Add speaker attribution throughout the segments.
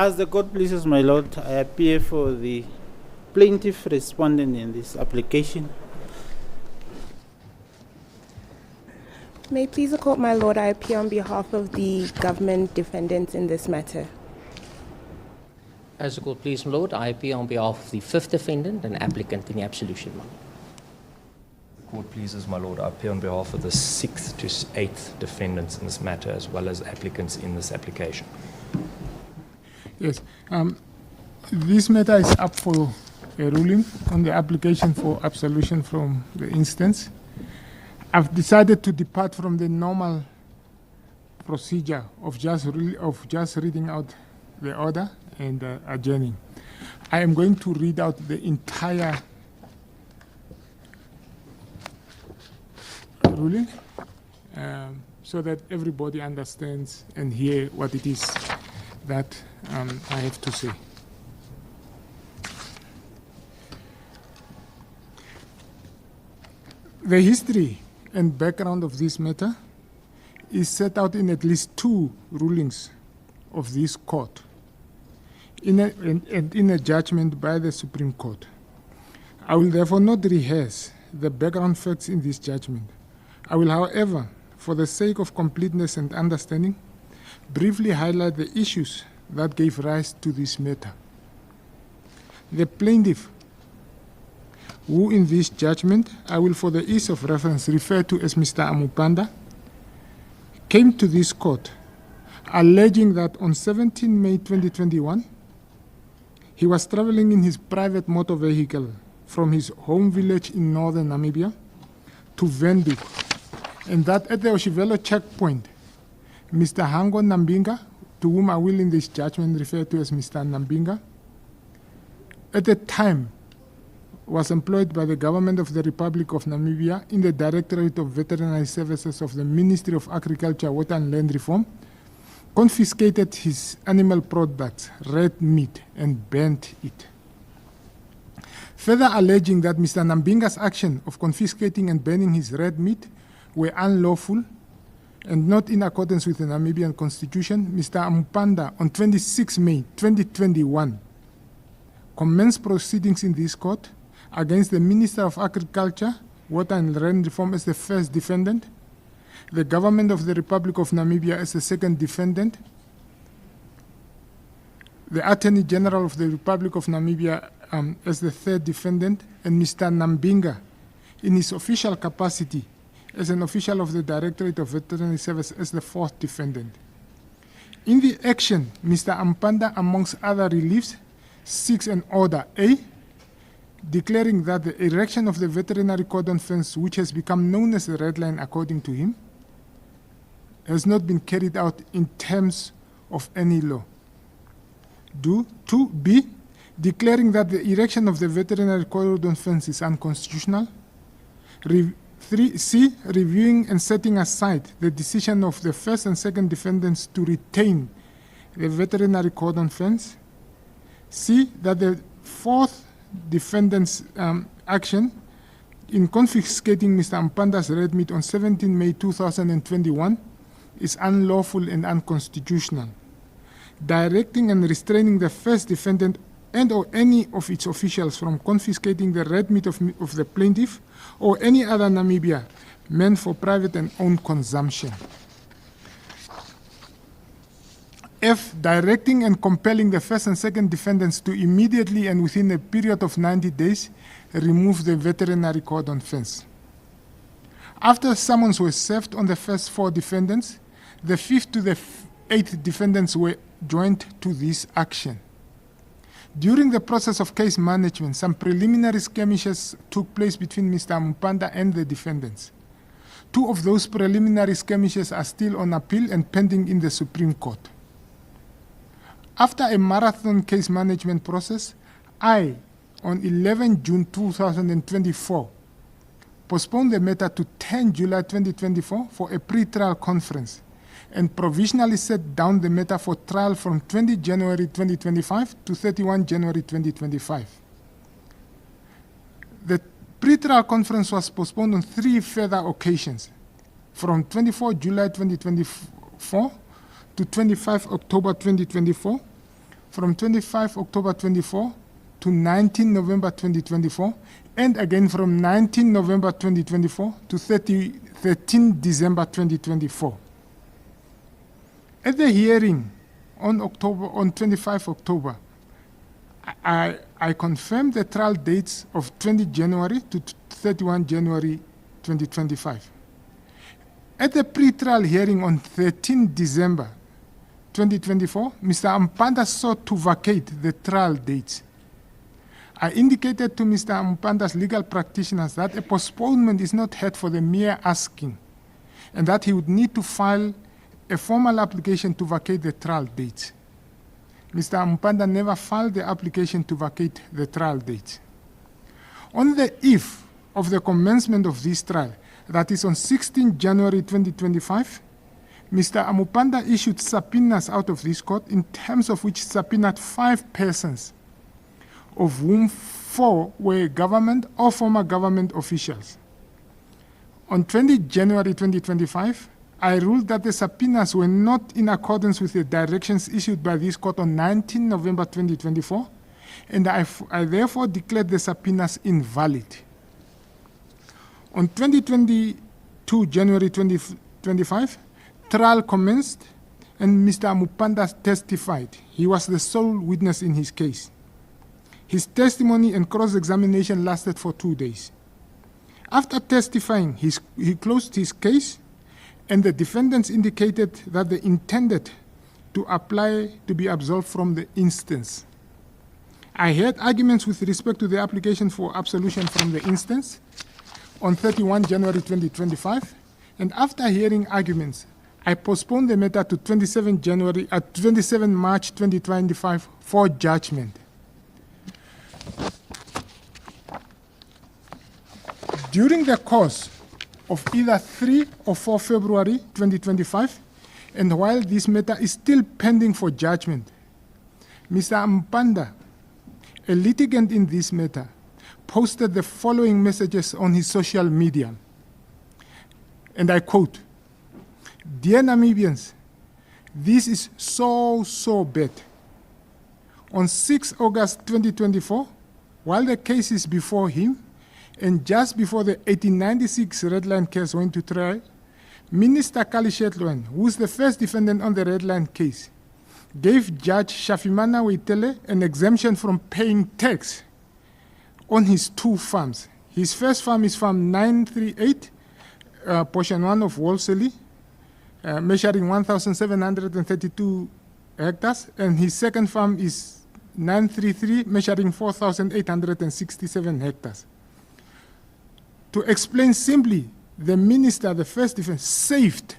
Speaker 1: As the court pleases, my lord, I appear for the plaintiff respondent in this application.
Speaker 2: May it please the court, my lord, I appear on behalf of the government defendants in this matter.
Speaker 3: As the court please, my lord, I appear on behalf of the fifth defendant and applicant in the absolution.
Speaker 4: The court pleases, my lord, I appear on behalf of the 6th to 8th defendants in this matter, as well as applicants in this application.
Speaker 5: Yes, this matter is up for a ruling on the application for absolution from the instance. I've decided to depart from the normal procedure of just reading out the order and adjourning. I am going to read out the entire ruling so that everybody understands and hear what it is that I have to say. The history and background of this matter is set out in at least 2 rulings of this court in a judgment by the Supreme Court. I will therefore not rehearse the background facts in this judgment. I will, however, for the sake of completeness and understanding, briefly highlight the issues that gave rise to this matter. The plaintiff, who in this judgment I will for the ease of reference refer to as Mr. Amupanda, came to this court alleging that on 17 May 2021, he was traveling in his private motor vehicle from his home village in northern Namibia to Windhoek, and that at the Oshivelo checkpoint, Mr. Hango Nambinga, to whom I will in this judgment refer to as Mr. Nambinga, at the time was employed by the government of the Republic of Namibia in the Directorate of Veterinary Services of the Ministry of Agriculture, Water and Land Reform, confiscated his animal products, red meat, and burnt it. Further alleging that Mr. Nambinga's action of confiscating and burning his red meat were unlawful and not in accordance with the Namibian Constitution, Mr. Amupanda on 26 May 2021 commenced proceedings in this court against the Minister of Agriculture, Water and Land Reform as the first defendant, the government of the Republic of Namibia as the second defendant, the Attorney General of the Republic of Namibia as the third defendant, and Mr. Nambinga in his official capacity as an official of the Directorate of Veterinary Services as the fourth defendant. In the action, Mr. Amupanda, amongst other reliefs, seeks an order A, declaring that the erection of the Veterinary Cordon Fence, which has become known as the Red Line according to him, has not been carried out in terms of any law. 2B, declaring that the erection of the Veterinary Cordon Fence is unconstitutional. 3C, reviewing and setting aside the decision of the first and second defendants to retain the Veterinary Cordon Fence. C, that the fourth defendant's action in confiscating Mr. Ampanda's red meat on 17 May 2021 is unlawful and unconstitutional. Directing and restraining the first defendant and or any of its officials from confiscating the red meat of the plaintiff or any other Namibia meant for private and own consumption. F, directing and compelling the first and second defendants to immediately and within a period of 90 days remove the Veterinary Cordon Fence. After summons were served on the first 4 defendants, the 5th to the 8th defendants were joined to this action. During the process of case management, some preliminary skirmishes took place between Mr. Amupanda and the defendants. 2 of those preliminary skirmishes are still on appeal and pending in the Supreme Court. After a marathon case management process, I, on 11 June 2024, postponed the matter to 10 July 2024 for a pre-trial conference and provisionally set down the matter for trial from 20 January 2025 to 31 January 2025. The pre-trial conference was postponed on 3 further occasions, from 24 July 2024 to 25 October 2024, from 25 October 24 to 19 November 2024, and again from 19 November 2024 to 13 December 2024. At the hearing on 25 October, I confirmed the trial dates of 20 January to 31 January 2025. At the pre-trial hearing on 13 December 2024, Mr. Amupanda sought to vacate the trial dates. I indicated to Mr. Amupanda's legal practitioners that a postponement is not had for the mere asking, and that he would need to file a formal application to vacate the trial dates. Mr. Amupanda never filed the application to vacate the trial dates. On the eve of the commencement of this trial, that is on 16 January 2025, Mr. Amupanda issued subpoenas out of this court, in terms of which subpoenaed 5 persons, of whom 4 were government or former government officials. On 20 January 2025, I ruled that the subpoenas were not in accordance with the directions issued by this court on 19 November 2024, and I therefore declared the subpoenas invalid. On 22 January 2025, trial commenced, and Mr. Amupanda testified. He was the sole witness in his case. His testimony and cross-examination lasted for 2 days. After testifying, he closed his case, and the defendants indicated that they intended to apply to be absolved from the instance. I heard arguments with respect to the application for absolution from the instance on 31 January 2025, and after hearing arguments, I postponed the matter to 27 March 2025 for judgment. During the course of either 3 or 4 February 2025, and while this matter is still pending for judgment, Mr. Amupanda, a litigant in this matter, posted the following messages on his social media. And I quote, "Dear Namibians, this is so bad. On 6 August 2024, while the case is before him, and just before the 1896 Red Line case went to trial, Minister Kali Shetloen, who is the first defendant on the Red Line case, gave Judge Shafimana Ueitele an exemption from paying tax on his 2 farms. His first farm is Farm 938, portion 1 of Wolseley, measuring 1,732 hectares, and his second farm is 933, measuring 4,867 hectares. To explain simply, the minister, the first defense, saved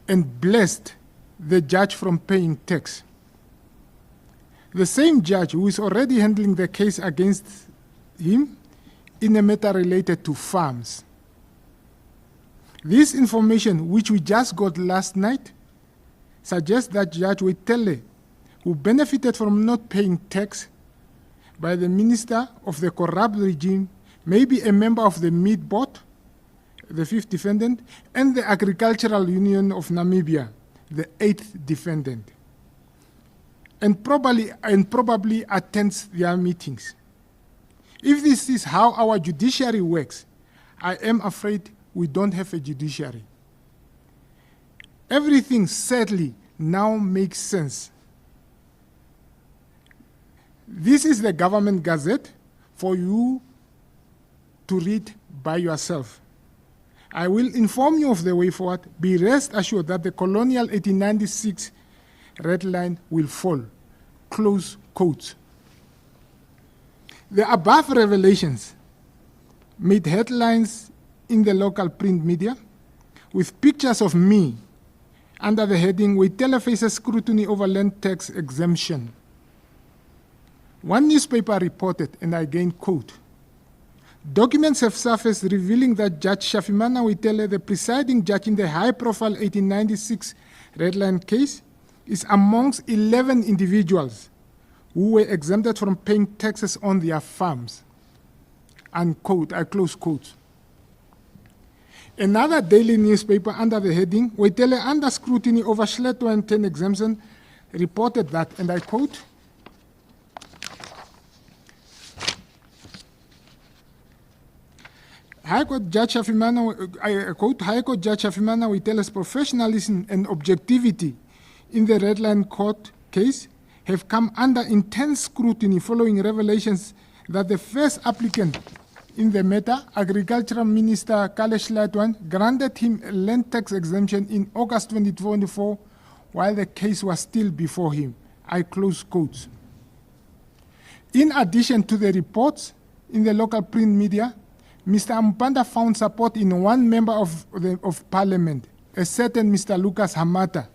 Speaker 5: and blessed the judge from paying tax. The same judge who is already handling the case against him in a matter related to farms. This information, which we just got last night, suggests that Judge Ueitele, who benefited from not paying tax by the minister of the corrupt regime, may be a member of the Meat Board, the 5th defendant, and the Agricultural Union of Namibia, the 8th defendant, and probably attends their meetings. If this is how our judiciary works, I am afraid we don't have a judiciary. Everything sadly now makes sense. This is the government gazette for you to read by yourself. I will inform you of the way forward. Be rest assured that the colonial 1896 Red Line will fall. Close quotes. The above revelations made headlines in the local print media with pictures of me under the heading "Ueitele faces scrutiny over land tax exemption." One newspaper reported, and I again quote, "Documents have surfaced revealing that Judge Shafimana Ueitele, the presiding judge in the high-profile 1896 Red Line case, is amongst 11 individuals who were exempted from paying taxes on their farms." Unquote, I close quote. Another daily newspaper under the heading "Ueitele under scrutiny over Schleto and 10 exemption" reported that, and I quote, High Court Judge Shafimana, I quote, High Court Judge Shafimana Ueitele's professionalism and objectivity in the Red Line Court case have come under intense scrutiny following revelations that the first applicant in the matter, Agricultural Minister Kalesh Latwan, granted him a land tax exemption in August 2024 while the case was still before him. I close quotes. In addition to the reports in the local print media, Mr. Amupanda found support in one member of Parliament, a certain Mr. Lucas Hamata,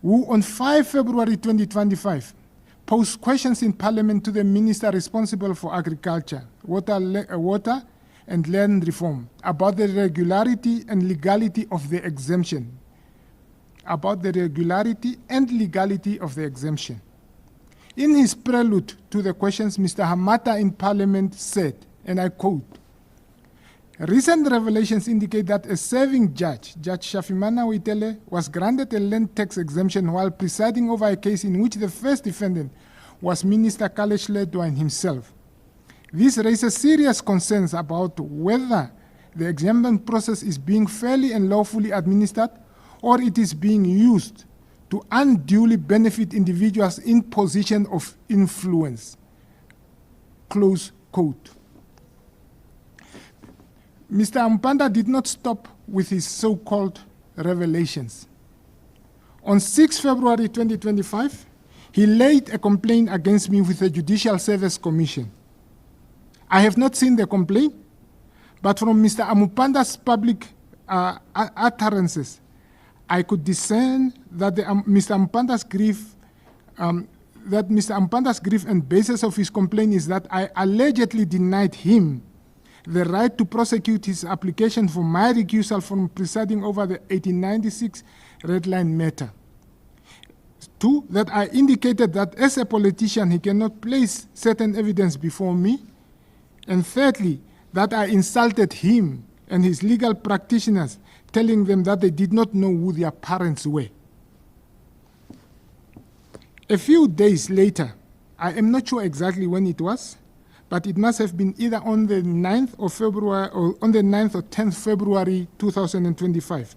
Speaker 5: who on 5 February 2025 posed questions in Parliament to the Minister responsible for Agriculture, Water and Land Reform about the regularity and legality of the exemption. In his prelude to the questions, Mr. Hamata in Parliament said, and I quote, "Recent revelations indicate that a serving judge, Judge Shafimana Ueitele, was granted a land tax exemption while presiding over a case in which the first defendant was Minister Kalesh Ledwine himself. This raises serious concerns about whether the exemption process is being fairly and lawfully administered or it is being used to unduly benefit individuals in position of influence." Close quote. Mr. Amupanda did not stop with his so-called revelations. On 6 February 2025, he laid a complaint against me with the Judicial Service Commission. I have not seen the complaint, but from Mr. Amupanda's public utterances, I could discern that Mr. Amupanda's grief and basis of his complaint is that I allegedly denied him the right to prosecute his application for my recusal from presiding over the 1896 Red Line matter. 2, that I indicated that as a politician he cannot place certain evidence before me. And thirdly, that I insulted him and his legal practitioners, telling them that they did not know who their parents were. A few days later, I am not sure exactly when it was, but it must have been either on the 9th of February or on the 9th or 10th February 2025.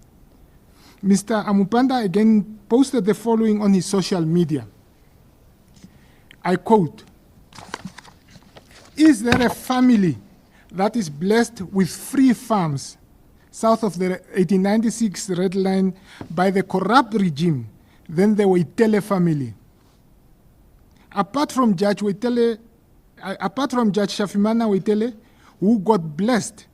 Speaker 5: Mr. Amupanda again posted the following on his social media. I quote, "Is there a family that is blessed with free farms south of the 1896 Red Line by the corrupt regime than the Ueitele family? Apart from Judge Shafimana Ueitele, who got blessed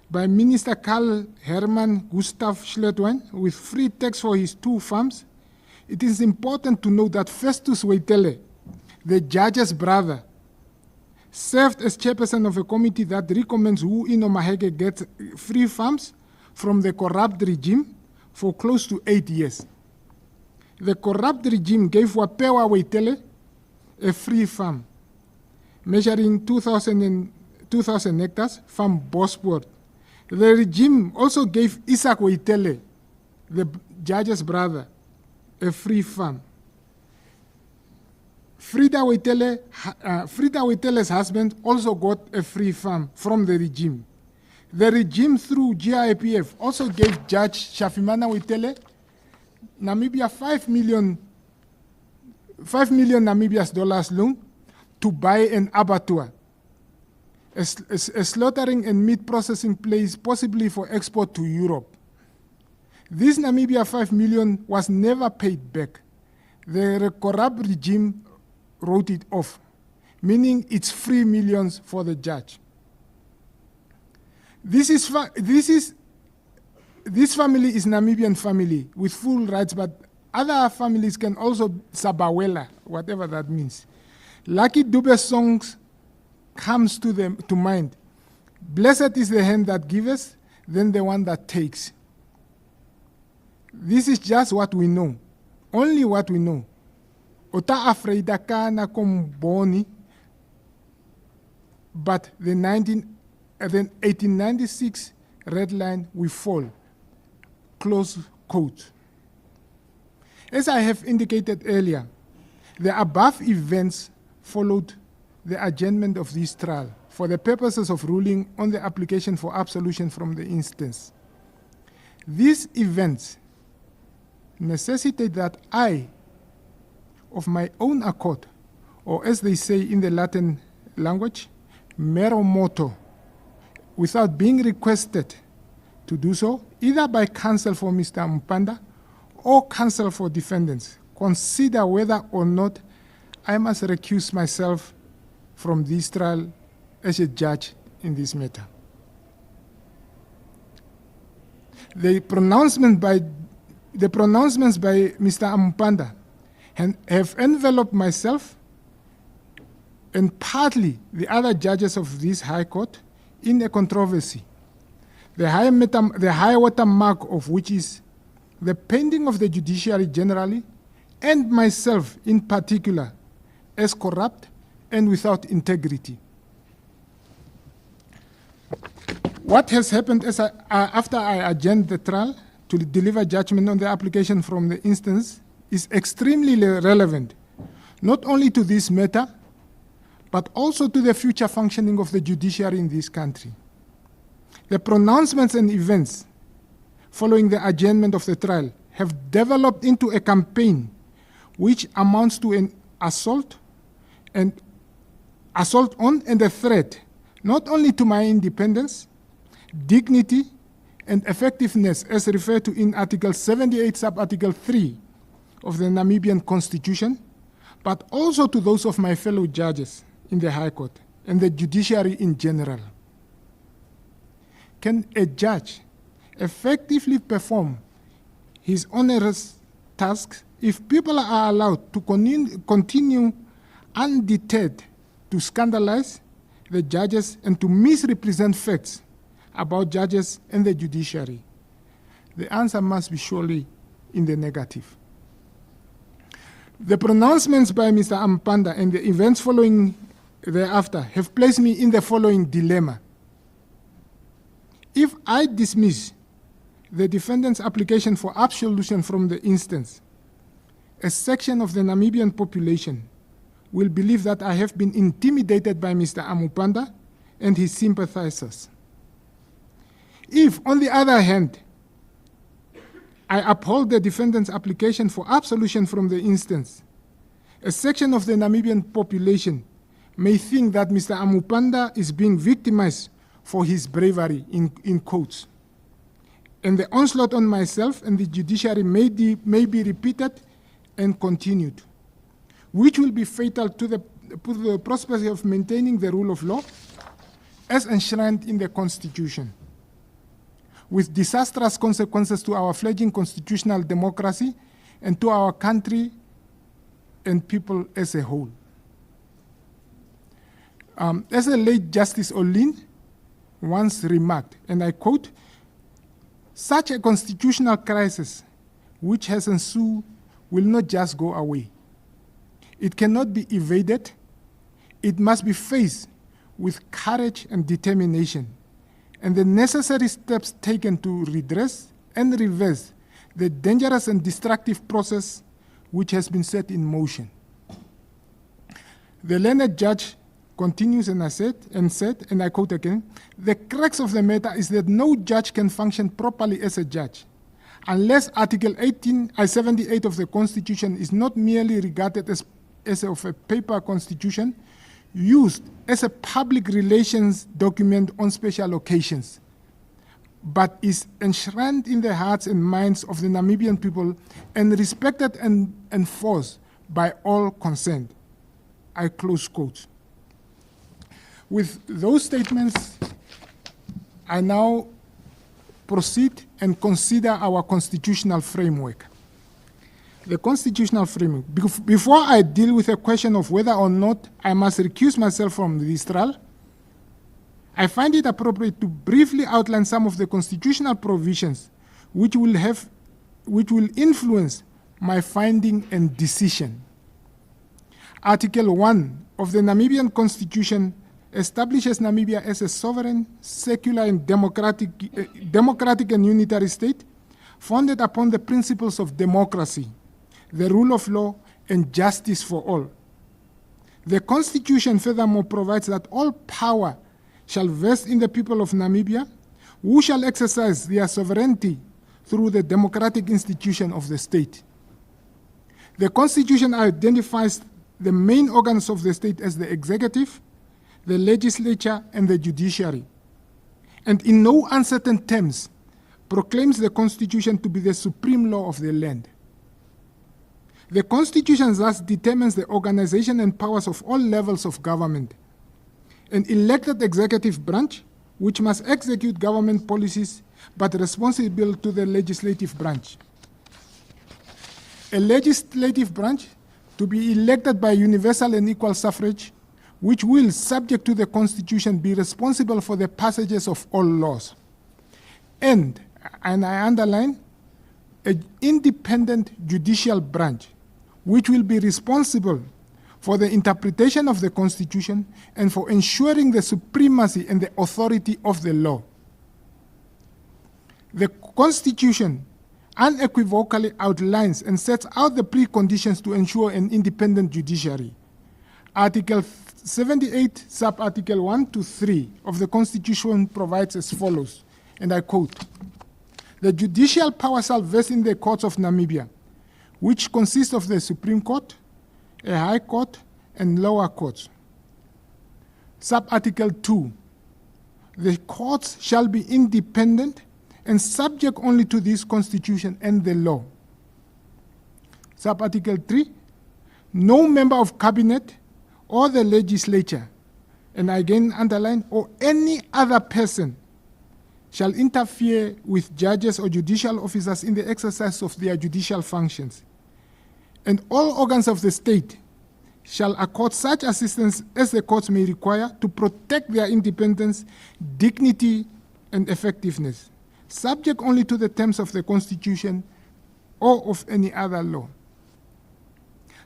Speaker 5: by Minister Karl Herman Gustav Schledwin with free tax for his 2 farms, it is important to note that Festus Ueitele, the judge's brother, served as chairperson of a committee that recommends who in Omaheke gets free farms from the corrupt regime for close to 8 years. The corrupt regime gave Wapewa Ueitele a free farm measuring 2,000 hectares from Bosport. The regime also gave Isaac Ueitele, the judge's brother, a free farm. Frida Ueitele's husband also got a free farm from the regime. The regime, through GIPF, also gave Judge Shafimana Ueitele Namibia $5 million Namibia's dollars loan to buy an abattoir, a slaughtering and meat processing place possibly for export to Europe. This Namibia $5 million was never paid back. The corrupt regime wrote it off, meaning it's free millions for the judge. This family is Namibian family with full rights, but other families can also sabawela, whatever that means. Lucky Dube's songs comes to mind. Blessed is the hand that giveth, then the one that takes. This is just what we know, only what we know. Ota afraida kana komboni, but the 1896 Red Line will fall. Close quote. As I have indicated earlier, the above events followed the adjournment of this trial for the purposes of ruling on the application for absolution from the instance. These events necessitate that I, of my own accord, or as they say in the Latin language, mero moto, without being requested to do so, either by counsel for Mr. Amupanda or counsel for defendants, consider whether or not I must recuse myself from this trial as a judge in this matter. The pronouncements by Mr. Amupanda have enveloped myself and partly the other judges of this High Court in a controversy, the high water mark of which is the painting of the judiciary generally and myself in particular as corrupt and without integrity. What has happened after I adjourned the trial to deliver judgment on the application from the instance is extremely relevant, not only to this matter, but also to the future functioning of the judiciary in this country. The pronouncements and events following the adjournment of the trial have developed into a campaign which amounts to an assault on and a threat not only to my independence, dignity, and effectiveness as referred to in Article 78, Sub-Article 3 of the Namibian Constitution, but also to those of my fellow judges in the High Court and the judiciary in general. Can a judge effectively perform his onerous tasks if people are allowed to continue undeterred to scandalize the judges and to misrepresent facts about judges and the judiciary? The answer must be surely in the negative. The pronouncements by Mr. Amupanda and the events following thereafter have placed me in the following dilemma. If I dismiss the defendant's application for absolution from the instance, a section of the Namibian population will believe that I have been intimidated by Mr. Amupanda and his sympathizers. If, on the other hand, I uphold the defendant's application for absolution from the instance, a section of the Namibian population may think that Mr. Amupanda is being victimized for his bravery, in quotes. And the onslaught on myself and the judiciary may be repeated and continued, which will be fatal to the prosperity of maintaining the rule of law as enshrined in the Constitution, with disastrous consequences to our fledgling constitutional democracy and to our country and people as a whole. As the late Justice Olin once remarked, and I quote, "Such a constitutional crisis which has ensued will not just go away. It cannot be evaded. It must be faced with courage and determination, and the necessary steps taken to redress and reverse the dangerous and destructive process which has been set in motion." The learned judge continues and said, and I quote again, "The crux of the matter is that no judge can function properly as a judge unless Article 78 of the Constitution is not merely regarded as of a paper constitution used as a public relations document on special occasions, but is enshrined in the hearts and minds of the Namibian people and respected and enforced by all concerned." I close quote. With those statements, I now proceed and consider our constitutional framework. The constitutional framework. Before I deal with the question of whether or not I must recuse myself from this trial, I find it appropriate to briefly outline some of the constitutional provisions which will influence my finding and decision. Article 1 of the Namibian Constitution establishes Namibia as a sovereign, secular, and democratic and unitary state founded upon the principles of democracy, the rule of law, and justice for all. The Constitution furthermore provides that all power shall vest in the people of Namibia, who shall exercise their sovereignty through the democratic institution of the state. The Constitution identifies the main organs of the state as the executive, the legislature, and the judiciary, and in no uncertain terms proclaims the Constitution to be the supreme law of the land. The Constitution thus determines the organization and powers of all levels of government. An elected executive branch, which must execute government policies, but responsible to the legislative branch. A legislative branch to be elected by universal and equal suffrage, which will, subject to the Constitution, be responsible for the passages of all laws. And I underline, an independent judicial branch, which will be responsible for the interpretation of the Constitution and for ensuring the supremacy and the authority of the law. The Constitution unequivocally outlines and sets out the preconditions to ensure an independent judiciary. Article 78, sub-article 1 to 3 of the Constitution provides as follows, and I quote, "The judicial power shall vest in the courts of Namibia, which consist of the Supreme Court, a High Court, and lower courts." Sub-article 2, "The courts shall be independent and subject only to this Constitution and the law." Sub-article 3, "No member of cabinet or the legislature," and again underline, "or any other person shall interfere with judges or judicial officers in the exercise of their judicial functions. And all organs of the state shall accord such assistance as the courts may require to protect their independence, dignity, and effectiveness, subject only to the terms of the Constitution or of any other law."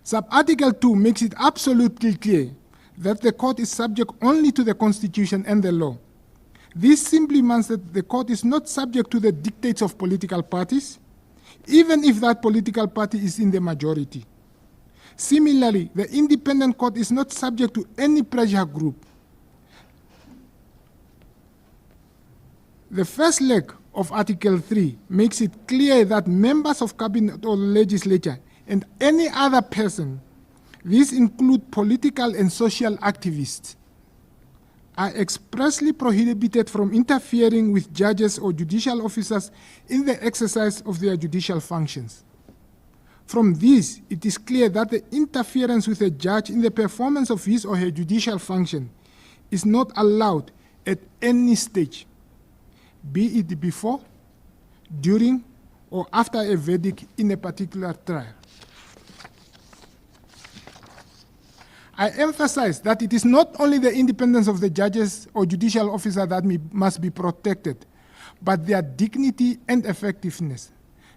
Speaker 5: Sub-article 2 makes it absolutely clear that the court is subject only to the Constitution and the law. This simply means that the court is not subject to the dictates of political parties, even if that political party is in the majority. Similarly, the independent court is not subject to any pressure group. The first leg of Article 3 makes it clear that members of cabinet or legislature and any other person, these include political and social activists, are expressly prohibited from interfering with judges or judicial officers in the exercise of their judicial functions. From this, it is clear that the interference with a judge in the performance of his or her judicial function is not allowed at any stage, be it before, during, or after a verdict in a particular trial. I emphasize that it is not only the independence of the judges or judicial officer that must be protected, but their dignity and effectiveness.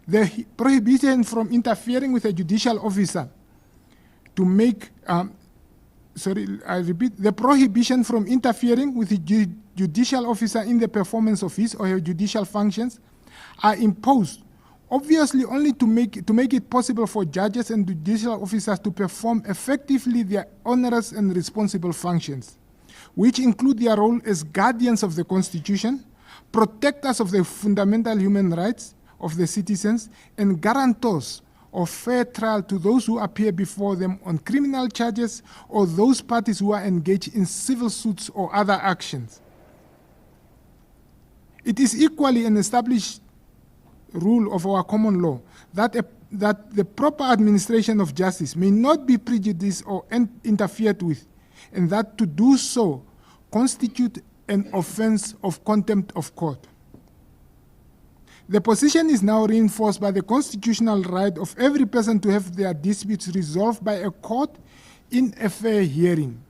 Speaker 5: The prohibition from interfering with a judicial officer to make, the prohibition from interfering with a judicial officer in the performance of his or her judicial functions are imposed obviously only to make it possible for judges and judicial officers to perform effectively their onerous and responsible functions, which include their role as guardians of the Constitution, protectors of the fundamental human rights of the citizens, and guarantors of fair trial to those who appear before them on criminal charges or those parties who are engaged in civil suits or other actions. It is equally an established rule of our common law that the proper administration of justice may not be prejudiced or interfered with, and that to do so constitute an offense of contempt of court. The position is now reinforced by the constitutional right of every person to have their disputes resolved by a court in a fair hearing.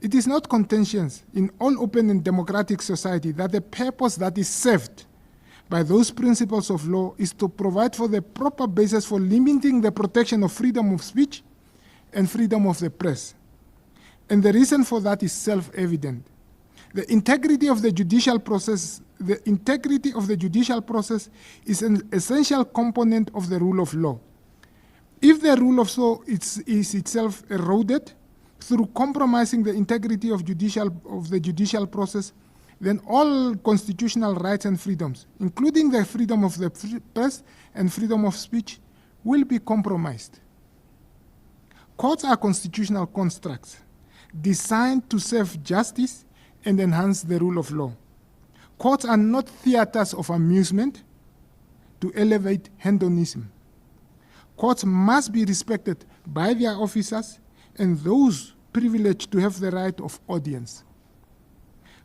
Speaker 5: It is not contentious in all open and democratic society that the purpose that is served by those principles of law is to provide for the proper basis for limiting the protection of freedom of speech and freedom of the press. And the reason for that is self-evident. The integrity of the judicial process is an essential component of the rule of law. If the rule of law is itself eroded through compromising the integrity of the judicial process, then all constitutional rights and freedoms, including the freedom of the press and freedom of speech, will be compromised. Courts are constitutional constructs designed to serve justice and enhance the rule of law. Courts are not theaters of amusement to elevate hedonism. Courts must be respected by their officers and those privileged to have the right of audience.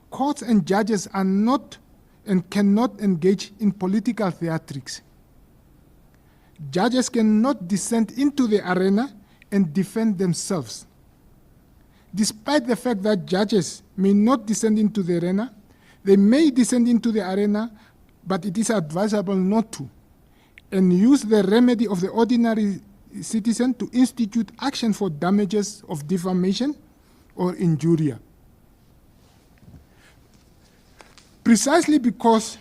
Speaker 5: Courts and judges are not and cannot engage in political theatrics. Judges cannot descend into the arena and defend themselves. Despite the fact that judges may not descend into the arena, they may descend into the arena, but it is advisable not to, and use the remedy of the ordinary citizen to institute action for damages of defamation or injuria. Precisely because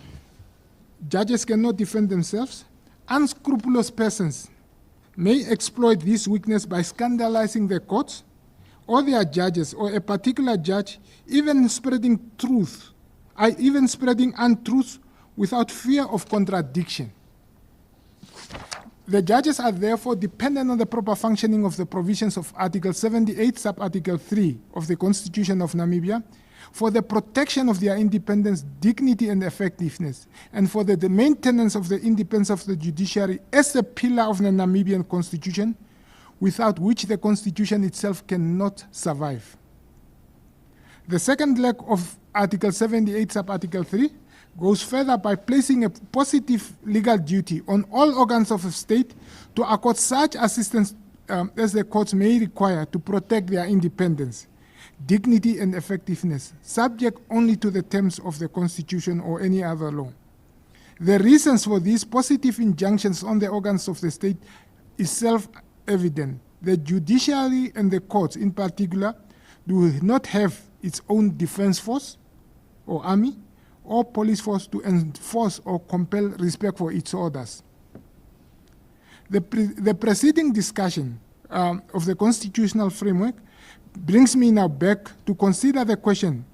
Speaker 5: judges cannot defend themselves, unscrupulous persons may exploit this weakness by scandalizing the courts or their judges or a particular judge, even spreading untruths without fear of contradiction. The judges are therefore dependent on the proper functioning of the provisions of Article 78, Sub-Article 3 of the Constitution of Namibia for the protection of their independence, dignity, and effectiveness, and for the maintenance of the independence of the judiciary as a pillar of the Namibian Constitution, without which the Constitution itself cannot survive. The second leg of Article 78, Sub-Article 3 goes further by placing a positive legal duty on all organs of the state to accord such assistance as the courts may require to protect their independence, dignity, and effectiveness, subject only to the terms of the Constitution or any other law. The reasons for these positive injunctions on the organs of the state is self-evident. The judiciary and the courts in particular do not have its own defense force or army or police force to enforce or compel respect for its orders. The preceding discussion of the constitutional framework brings me now back to consider the question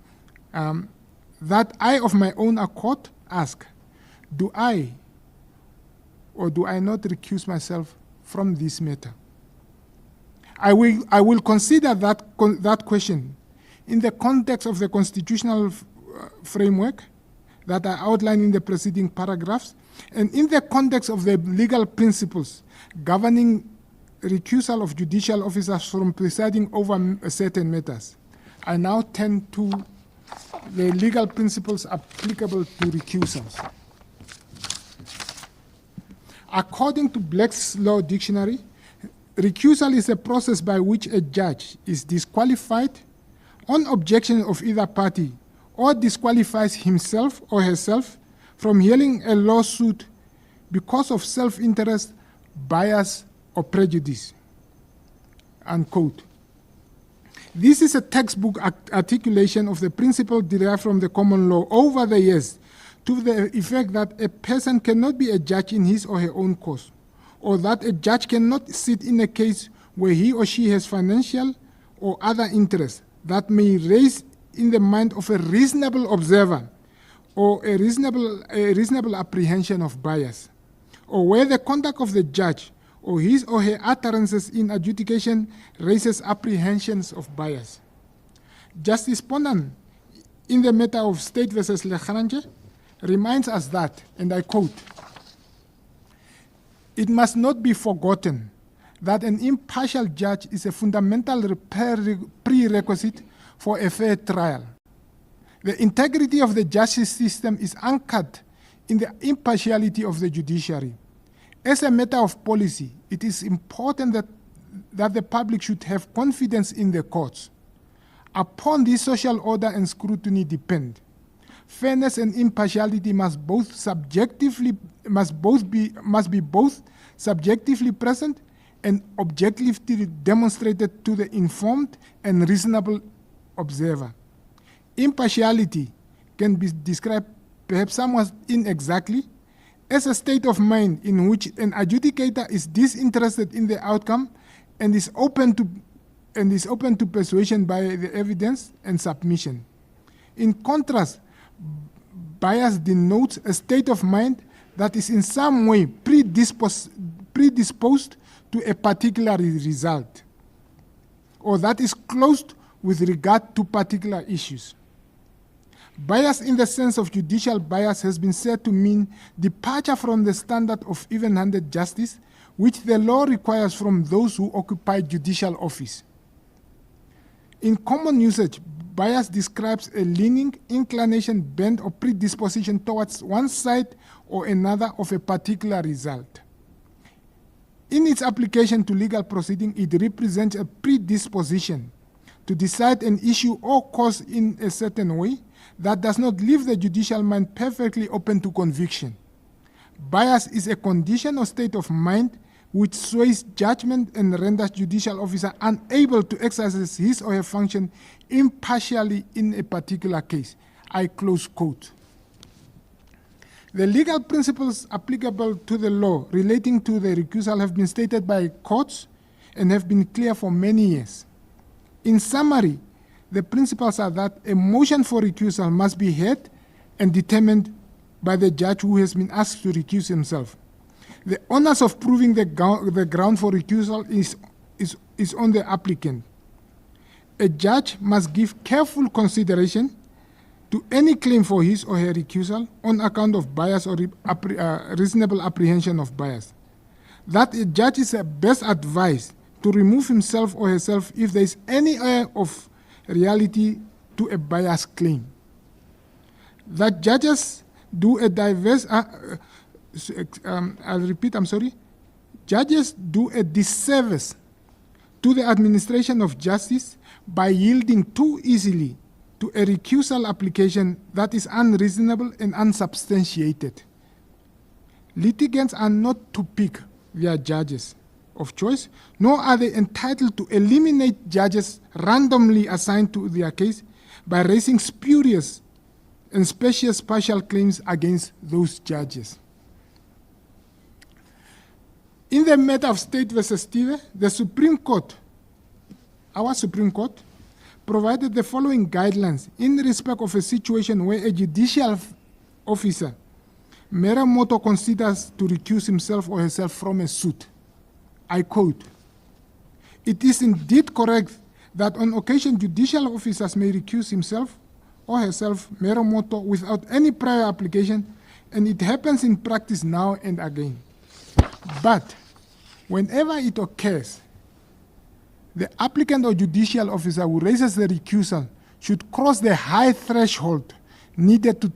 Speaker 5: that I, of my own accord, ask: do I or do I not recuse myself from this matter? I will consider that question in the context of the constitutional framework that I outlined in the preceding paragraphs, and in the context of the legal principles governing recusal of judicial officers from presiding over certain matters. I now turn to the legal principles applicable to recusals. According to Black's Law Dictionary, recusal is a process by which a judge is disqualified on objection of either party or disqualifies himself or herself from hearing a lawsuit because of self-interest, bias, or prejudice, unquote. This is a textbook articulation of the principle derived from the common law over the years to the effect that a person cannot be a judge in his or her own cause, or that a judge cannot sit in a case where he or she has financial or other interests that may raise in the mind of a reasonable observer or a reasonable apprehension of bias, or where the conduct of the judge or his or her utterances in adjudication raises apprehensions of bias. Justice Ponan, in the matter of State versus Lecharanje, reminds us that, and I quote, "It must not be forgotten that an impartial judge is a fundamental prerequisite for a fair trial. The integrity of the justice system is anchored in the impartiality of the judiciary. As a matter of policy, it is important that the public should have confidence in the courts. Upon this, social order and scrutiny depend. Fairness and impartiality must be both subjectively present and objectively demonstrated to the informed and reasonable observer. Impartiality can be described perhaps somewhat inexactly as a state of mind in which an adjudicator is disinterested in the outcome and is open to persuasion by the evidence and submission. In contrast, bias denotes a state of mind that is in some way predisposed to a particular result, or that is closed with regard to particular issues. Bias in the sense of judicial bias has been said to mean departure from the standard of even-handed justice, which the law requires from those who occupy judicial office. In common usage, bias describes a leaning, inclination, bent, or predisposition towards one side or another of a particular result. In its application to legal proceeding, it represents a predisposition to decide an issue or cause in a certain way that does not leave the judicial mind perfectly open to conviction. Bias is a condition or state of mind which sways judgment and renders judicial officer unable to exercise his or her function impartially in a particular case. I close quote. The legal principles applicable to the law relating to the recusal have been stated by courts and have been clear for many years. In summary, the principles are that a motion for recusal must be heard and determined by the judge who has been asked to recuse himself. The onus of proving the ground for recusal is on the applicant. A judge must give careful consideration to any claim for his or her recusal on account of bias or reasonable apprehension of bias. That a judge is best advised to remove himself or herself if there is any air of reality to a bias claim. That judges do a Judges do a disservice to the administration of justice by yielding too easily to a recusal application that is unreasonable and unsubstantiated. Litigants are not to pick their judges of choice, nor are they entitled to eliminate judges randomly assigned to their case by raising spurious and specious partial claims against those judges. In the matter of State versus Tive, the Supreme Court, our Supreme Court, provided the following guidelines in respect of a situation where a judicial officer mera moto considers to recuse himself or herself from a suit. I quote, "It is indeed correct that on occasion judicial officers may recuse himself or herself mera moto without any prior application, and it happens in practice now and again. But whenever it occurs, the applicant or judicial officer who raises the recusal should cross the high threshold needed to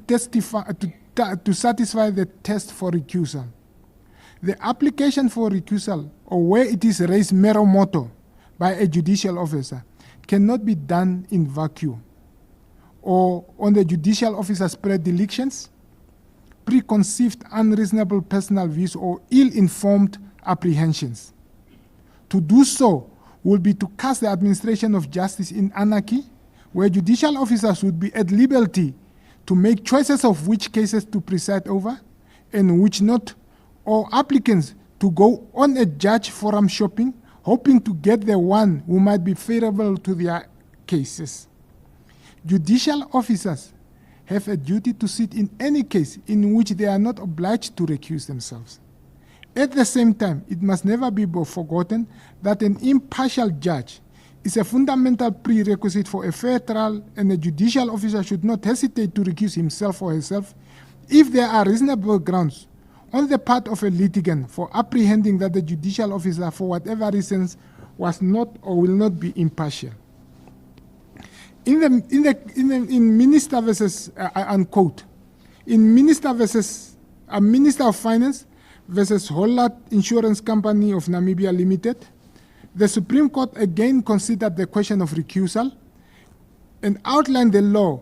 Speaker 5: satisfy the test for recusal. The application for recusal, or where it is raised mero moto by a judicial officer, cannot be done in vacuum or on the judicial officer's predilections, preconceived unreasonable personal views, or ill-informed apprehensions. To do so will be to cast the administration of justice in anarchy, where judicial officers would be at liberty to make choices of which cases to preside over and which not, or applicants to go on a judge forum shopping, hoping to get the one who might be favorable to their cases. Judicial officers have a duty to sit in any case in which they are not obliged to recuse themselves. At the same time, it must never be forgotten that an impartial judge is a fundamental prerequisite for a fair trial, and a judicial officer should not hesitate to recuse himself or herself if there are reasonable grounds on the part of a litigant for apprehending that the judicial officer, for whatever reasons, was not or will not be impartial. In Minister versus, unquote, in Minister versus Minister of Finance versus Holland Insurance Company of Namibia Limited, the Supreme Court again considered the question of recusal and outlined the law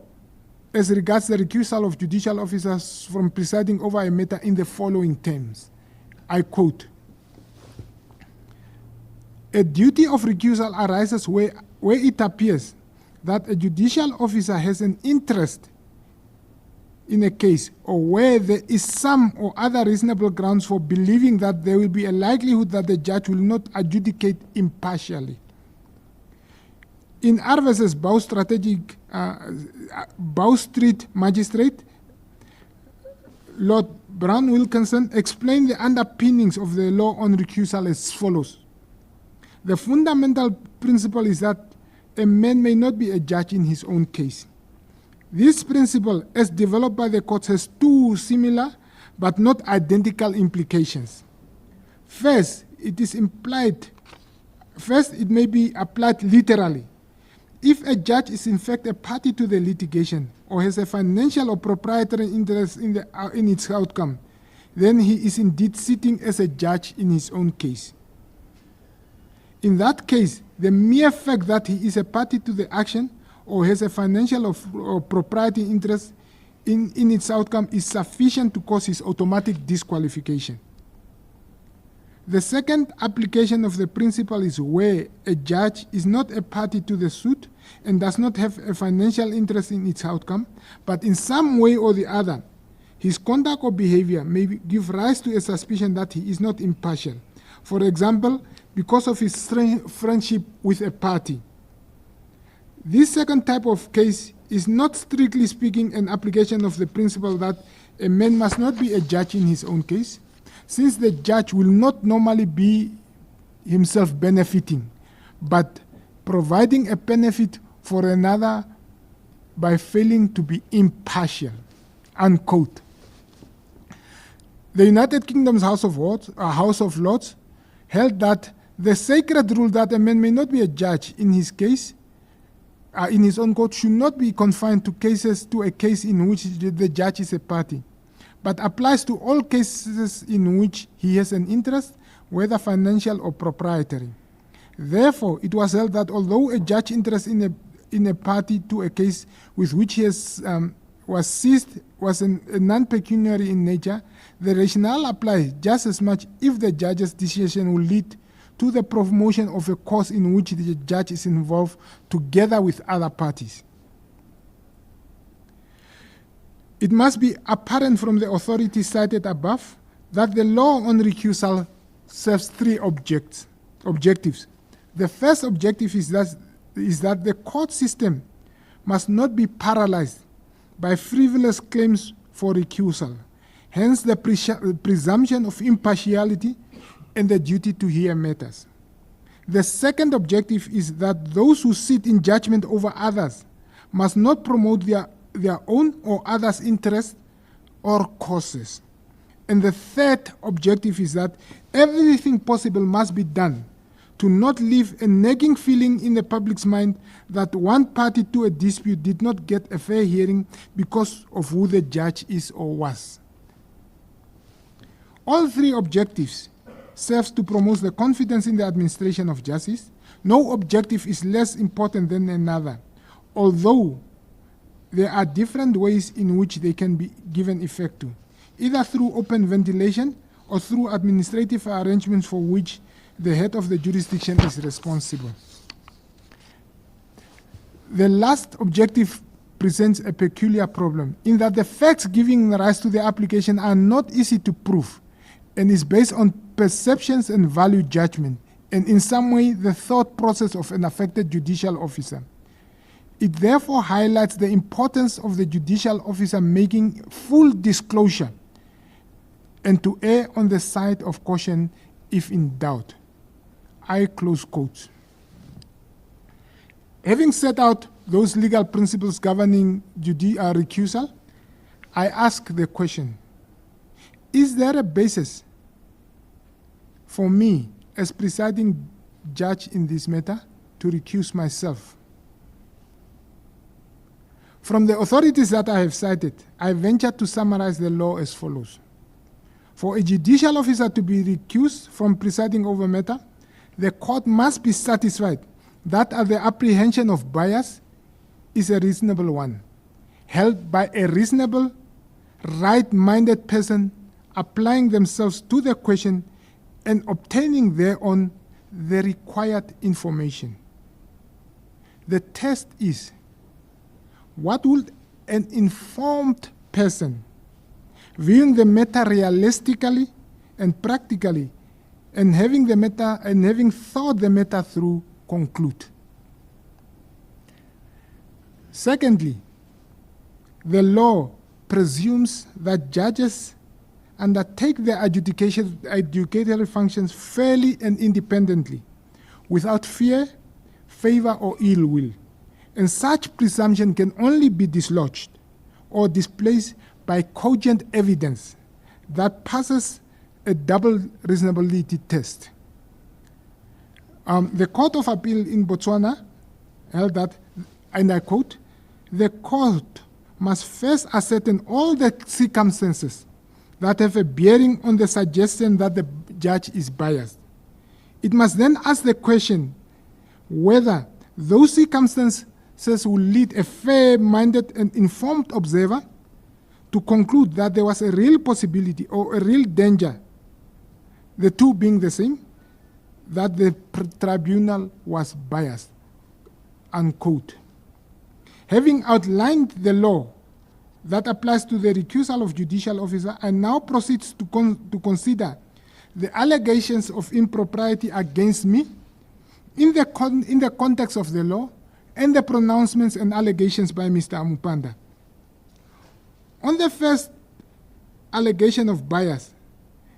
Speaker 5: as regards the recusal of judicial officers from presiding over a matter in the following terms. I quote, "A duty of recusal arises where it appears that a judicial officer has an interest in a case, or where there is some or other reasonable grounds for believing that there will be a likelihood that the judge will not adjudicate impartially. In R versus Bow Street Magistrate, Lord Brown Wilkinson explained the underpinnings of the law on recusal as follows. The fundamental principle is that a man may not be a judge in his own case. This principle, as developed by the courts, has two similar but not identical implications. First, it may be applied literally. If a judge is in fact a party to the litigation or has a financial or proprietary interest in its outcome, then he is indeed sitting as a judge in his own case. In that case, the mere fact that he is a party to the action or has a financial or proprietary interest in its outcome is sufficient to cause his automatic disqualification. The second application of the principle is where a judge is not a party to the suit and does not have a financial interest in its outcome, but in some way or the other, his conduct or behavior may give rise to a suspicion that he is not impartial. For example, because of his friendship with a party. This second type of case is not strictly speaking an application of the principle that a man must not be a judge in his own case, since the judge will not normally be himself benefiting, but providing a benefit for another by failing to be impartial, unquote. The United Kingdom's House of Lords held that the sacred rule that a man may not be a judge in his case, in his own court, should not be confined to a case in which the judge is a party, but applies to all cases in which he has an interest, whether financial or proprietary. Therefore, it was held that although a judge's interest in a party to a case with which he was seized was non-pecuniary in nature, the rationale applies just as much if the judge's decision will lead to the promotion of a cause in which the judge is involved together with other parties. It must be apparent from the authorities cited above that the law on recusal serves three objectives. The first objective is that the court system must not be paralyzed by frivolous claims for recusal, hence the presumption of impartiality and the duty to hear matters. The second objective is that those who sit in judgment over others must not promote their own or others' interests or causes. And the third objective is that everything possible must be done to not leave a nagging feeling in the public's mind that one party to a dispute did not get a fair hearing because of who the judge is or was. All three objectives serves to promote the confidence in the administration of justice. No objective is less important than another, although there are different ways in which they can be given effect to, either through open ventilation or through administrative arrangements for which the head of the jurisdiction is responsible. The last objective presents a peculiar problem in that the facts giving rise to the application are not easy to prove and is based on perceptions and value judgment, and in some way the thought process of an affected judicial officer. It therefore highlights the importance of the judicial officer making full disclosure and to err on the side of caution if in doubt. I close quotes. Having set out those legal principles governing recusal, I ask the question, is there a basis for me as presiding judge in this matter to recuse myself? From the authorities that I have cited, I venture to summarize the law as follows. For a judicial officer to be recused from presiding over a matter, the court must be satisfied that the apprehension of bias is a reasonable one, held by a reasonable, right-minded person applying themselves to the question and obtaining thereon the required information. The test is, what would an informed person, viewing the matter realistically and practically, and having thought the matter through, conclude. Secondly, the law presumes that judges undertake their adjudicatory functions fairly and independently, without fear, favor, or ill will. And such presumption can only be dislodged or displaced by cogent evidence that passes a double reasonability test. The Court of Appeal in Botswana held that, and I quote, "The court must first ascertain all the circumstances that have a bearing on the suggestion that the judge is biased. It must then ask the question whether those circumstances will lead a fair-minded and informed observer to conclude that there was a real possibility or a real danger, the two being the same, that the tribunal was biased," unquote. Having outlined the law that applies to the recusal of judicial officer, I now proceed to consider the allegations of impropriety against me in the context of the law and the pronouncements and allegations by Mr. Amupanda. On the first allegation of bias,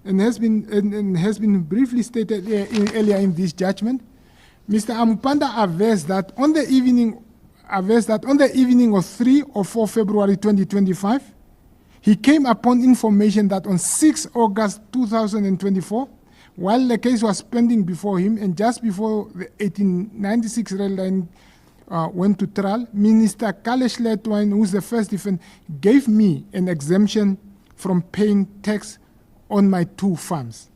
Speaker 5: and has been briefly stated earlier in this judgment, Mr. Amupanda avers that on the evening of 3 or 4 February 2025, he came upon information that on 6 August 2024, while the case was pending before him and just before the 1896 rail line went to trial, Minister Kalesh Letwine, who's the first defendant, gave me an exemption from paying tax on my 2 farms.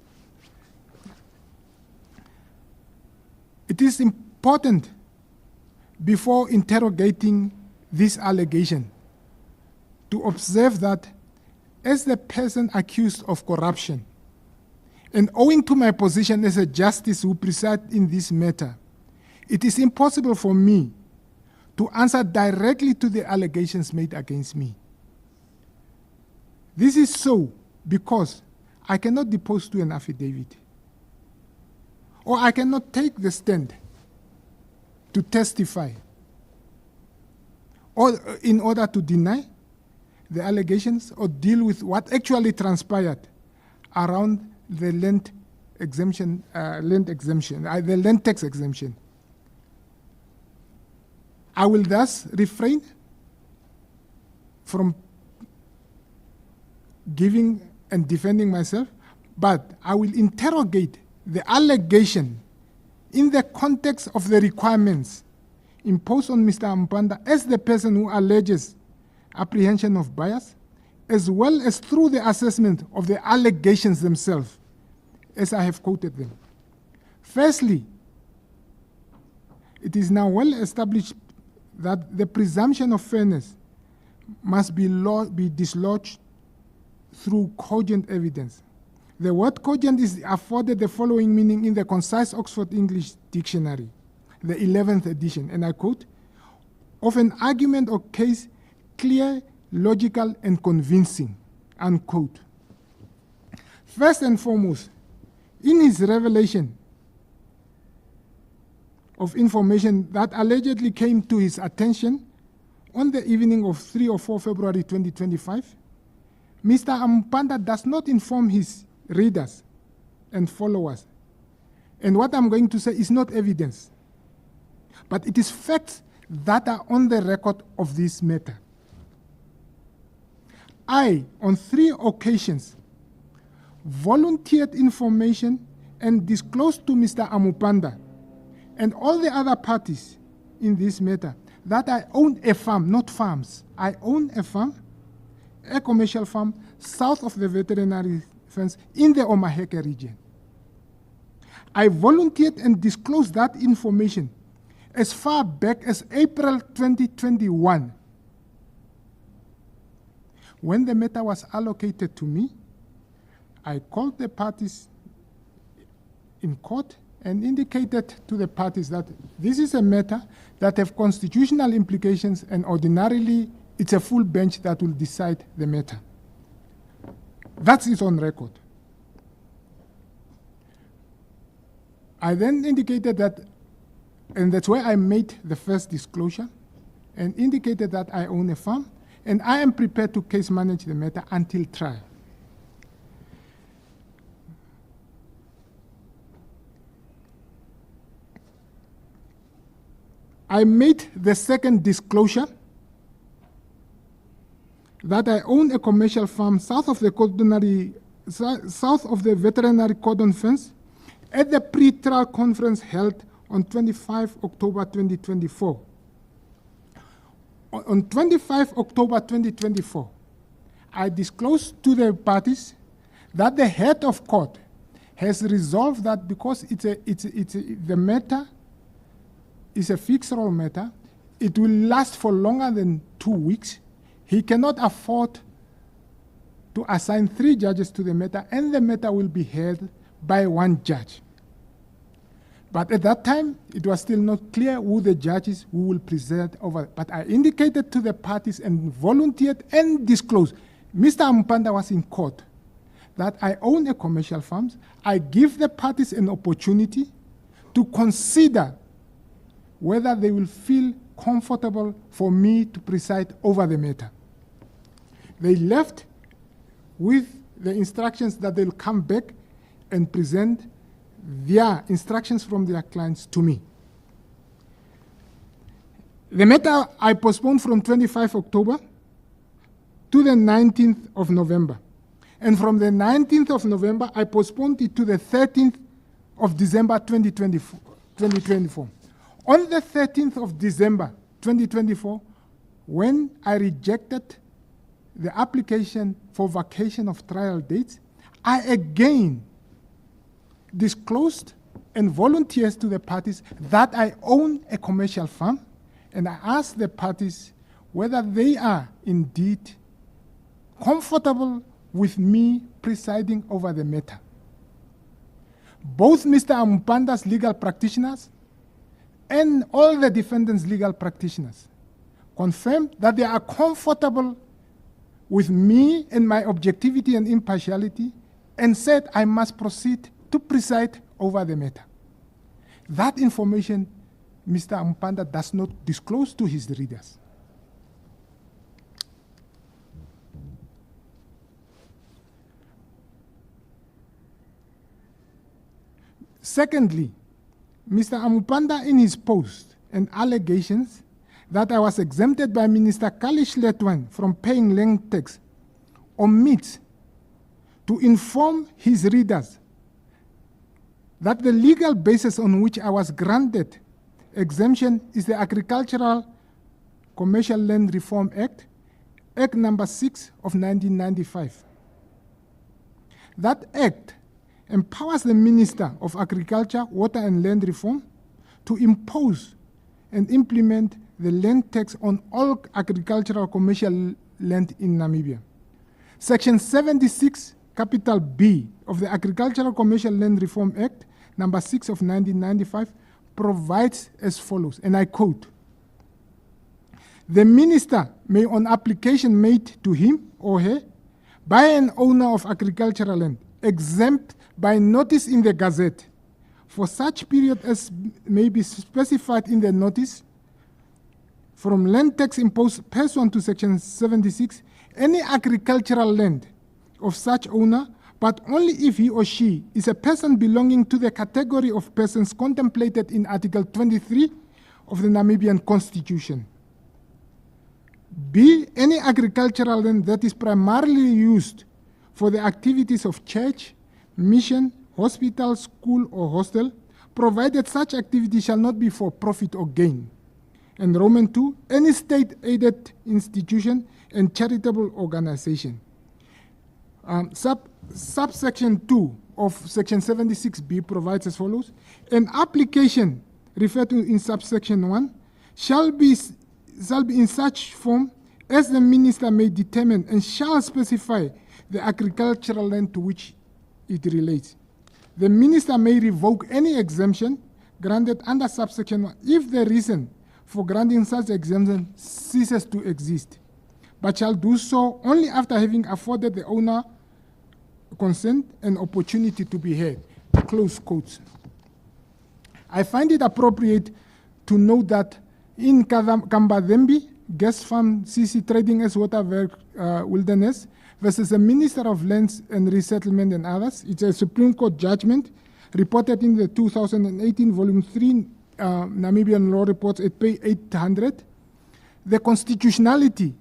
Speaker 5: It is important, before interrogating this allegation, to observe that as the person accused of corruption, and owing to my position as a justice who presides in this matter, it is impossible for me to answer directly to the allegations made against me. This is so because I cannot depose to an affidavit, or I cannot take the stand to testify, or in order to deny the allegations or deal with what actually transpired around the land tax exemption. I will thus refrain from giving and defending myself, but I will interrogate the allegation in the context of the requirements imposed on Mr. Amupanda as the person who alleges apprehension of bias, as well as through the assessment of the allegations themselves, as I have quoted them. Firstly, it is now well established that the presumption of fairness must be dislodged through cogent evidence. The word cogent is afforded the following meaning in the Concise Oxford English Dictionary, the 11th edition, and I quote, "of an argument or case clear, logical, and convincing," unquote. First and foremost, in his revelation of information that allegedly came to his attention on the evening of 3 or 4 February 2025, Mr. Amupanda does not inform his readers and followers. And what I'm going to say is not evidence, but it is facts that are on the record of this matter. I, on 3 occasions, volunteered information and disclosed to Mr. Amupanda and all the other parties in this matter that I own a farm, not farms. I own a farm, a commercial farm, south of the Veterinary Fence in the Omaheke region. I volunteered and disclosed that information as far back as April 2021. When the matter was allocated to me, I called the parties in court and indicated to the parties that this is a matter that have constitutional implications and ordinarily it's a full bench that will decide the matter. That's it on record. I then indicated that, and that's why I made the first disclosure, and indicated that I own a farm, and I am prepared to case manage the matter until trial. I made the second disclosure that I own a commercial farm south of the Veterinary Cordon Fence at the pre-trial conference held on 25 October 2024. On 25 October 2024, I disclosed to the parties that the head of court has resolved that because the matter is a fixed-role matter, it will last for longer than 2 weeks. He cannot afford to assign 3 judges to the matter, and the matter will be heard by 1 judge. But at that time, it was still not clear who the judges who will preside over. But I indicated to the parties and volunteered and disclosed. Mr. Amupanda was in court that I own a commercial farm. I give the parties an opportunity to consider whether they will feel comfortable for me to preside over the matter. They left with the instructions that they'll come back and present their instructions from their clients to me. The matter I postponed from 25 October to the 19th of November. And from the 19th of November, I postponed it to the 13th of December 2024. On the 13th of December 2024, when I rejected the application for vacation of trial dates, I again disclosed and volunteered to the parties that I own a commercial farm, and I asked the parties whether they are indeed comfortable with me presiding over the matter. Both Mr. Amupanda's legal practitioners and all the defendants' legal practitioners confirmed that they are comfortable with me and my objectivity and impartiality, and said I must proceed to preside over the matter. That information Mr. Amupanda does not disclose to his readers. Secondly, Mr. Amupanda, in his post and allegations that I was exempted by Minister Kalish Letwan from paying land tax, omits to inform his readers that the legal basis on which I was granted exemption is the Agricultural Commercial Land Reform Act, Act number 6 of 1995. That act empowers the Minister of Agriculture, Water and Land Reform to impose and implement the land tax on all agricultural commercial land in Namibia. Section 76, capital B of the Agricultural Commercial Land Reform Act, number 6 of 1995, provides as follows, and I quote, "The minister may, on application made to him or her by an owner of agricultural land, exempt by notice in the Gazette for such period as may be specified in the notice from land tax imposed pursuant to Section 76, any agricultural land of such owner, but only if he or she is a person belonging to the category of persons contemplated in Article 23 of the Namibian Constitution. B, any agricultural land that is primarily used for the activities of church, mission, hospital, school, or hostel, provided such activity shall not be for profit or gain. And Roman 2, any state-aided institution and charitable organization." Subsection 2 of Section 76B provides as follows: "An application referred to in subsection 1 shall be in such form as the minister may determine and shall specify the agricultural land to which it relates. The minister may revoke any exemption granted under subsection 1 if the reason for granting such exemption ceases to exist. but shall do so only after having afforded the owner consent and opportunity to be heard. Close quotes. I find it appropriate to note that in Kambadembe, Guest Farm CC Trading as Waterwerk Wilderness versus the Minister of Lands and Resettlement and others, it's a Supreme Court judgment reported in the 2018 Volume 3 Namibian Law Reports at page 800. The constitutionality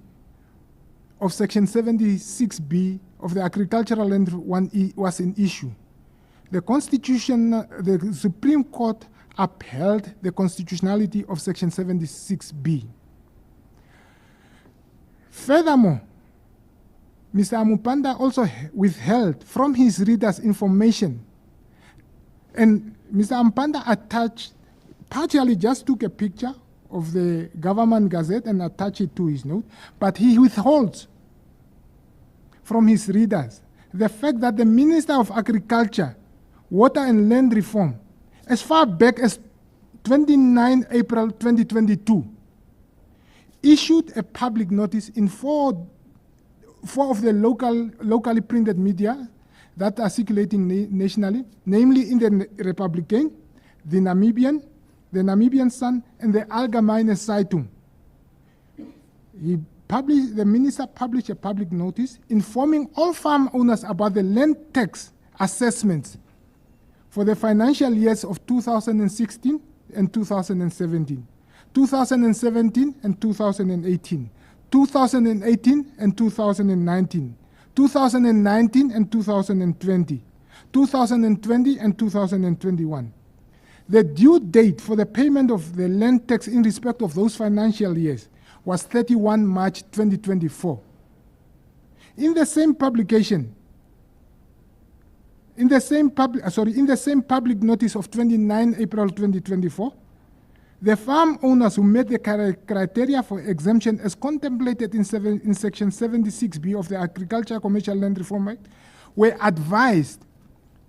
Speaker 5: of Section 76B of the Agricultural Land 1E was an issue. The Supreme Court upheld the constitutionality of Section 76B. Furthermore, Mr. Amupanda also withheld from his readers information, and Mr. Amupanda partially just took a picture of the government gazette and attached it to his note, but he withholds from his readers the fact that the Minister of Agriculture, Water and Land Reform, as far back as 29 April 2022, issued a public notice in four of the locally printed media that are circulating nationally, namely in the Republican, the Namibian Sun, and the Allgemeine Zeitung. The minister published a public notice informing all farm owners about the land tax assessments for the financial years of 2016 and 2017, 2017 and 2018, 2018 and 2019, 2019 and 2020, 2020 and 2021. The due date for the payment of the land tax in respect of those financial years was 31 March 2024. In the same publication, in the same public notice of 29 April 2024, the farm owners who met the criteria for exemption as contemplated in Section 76B of the Agricultural Commercial Land Reform Act were advised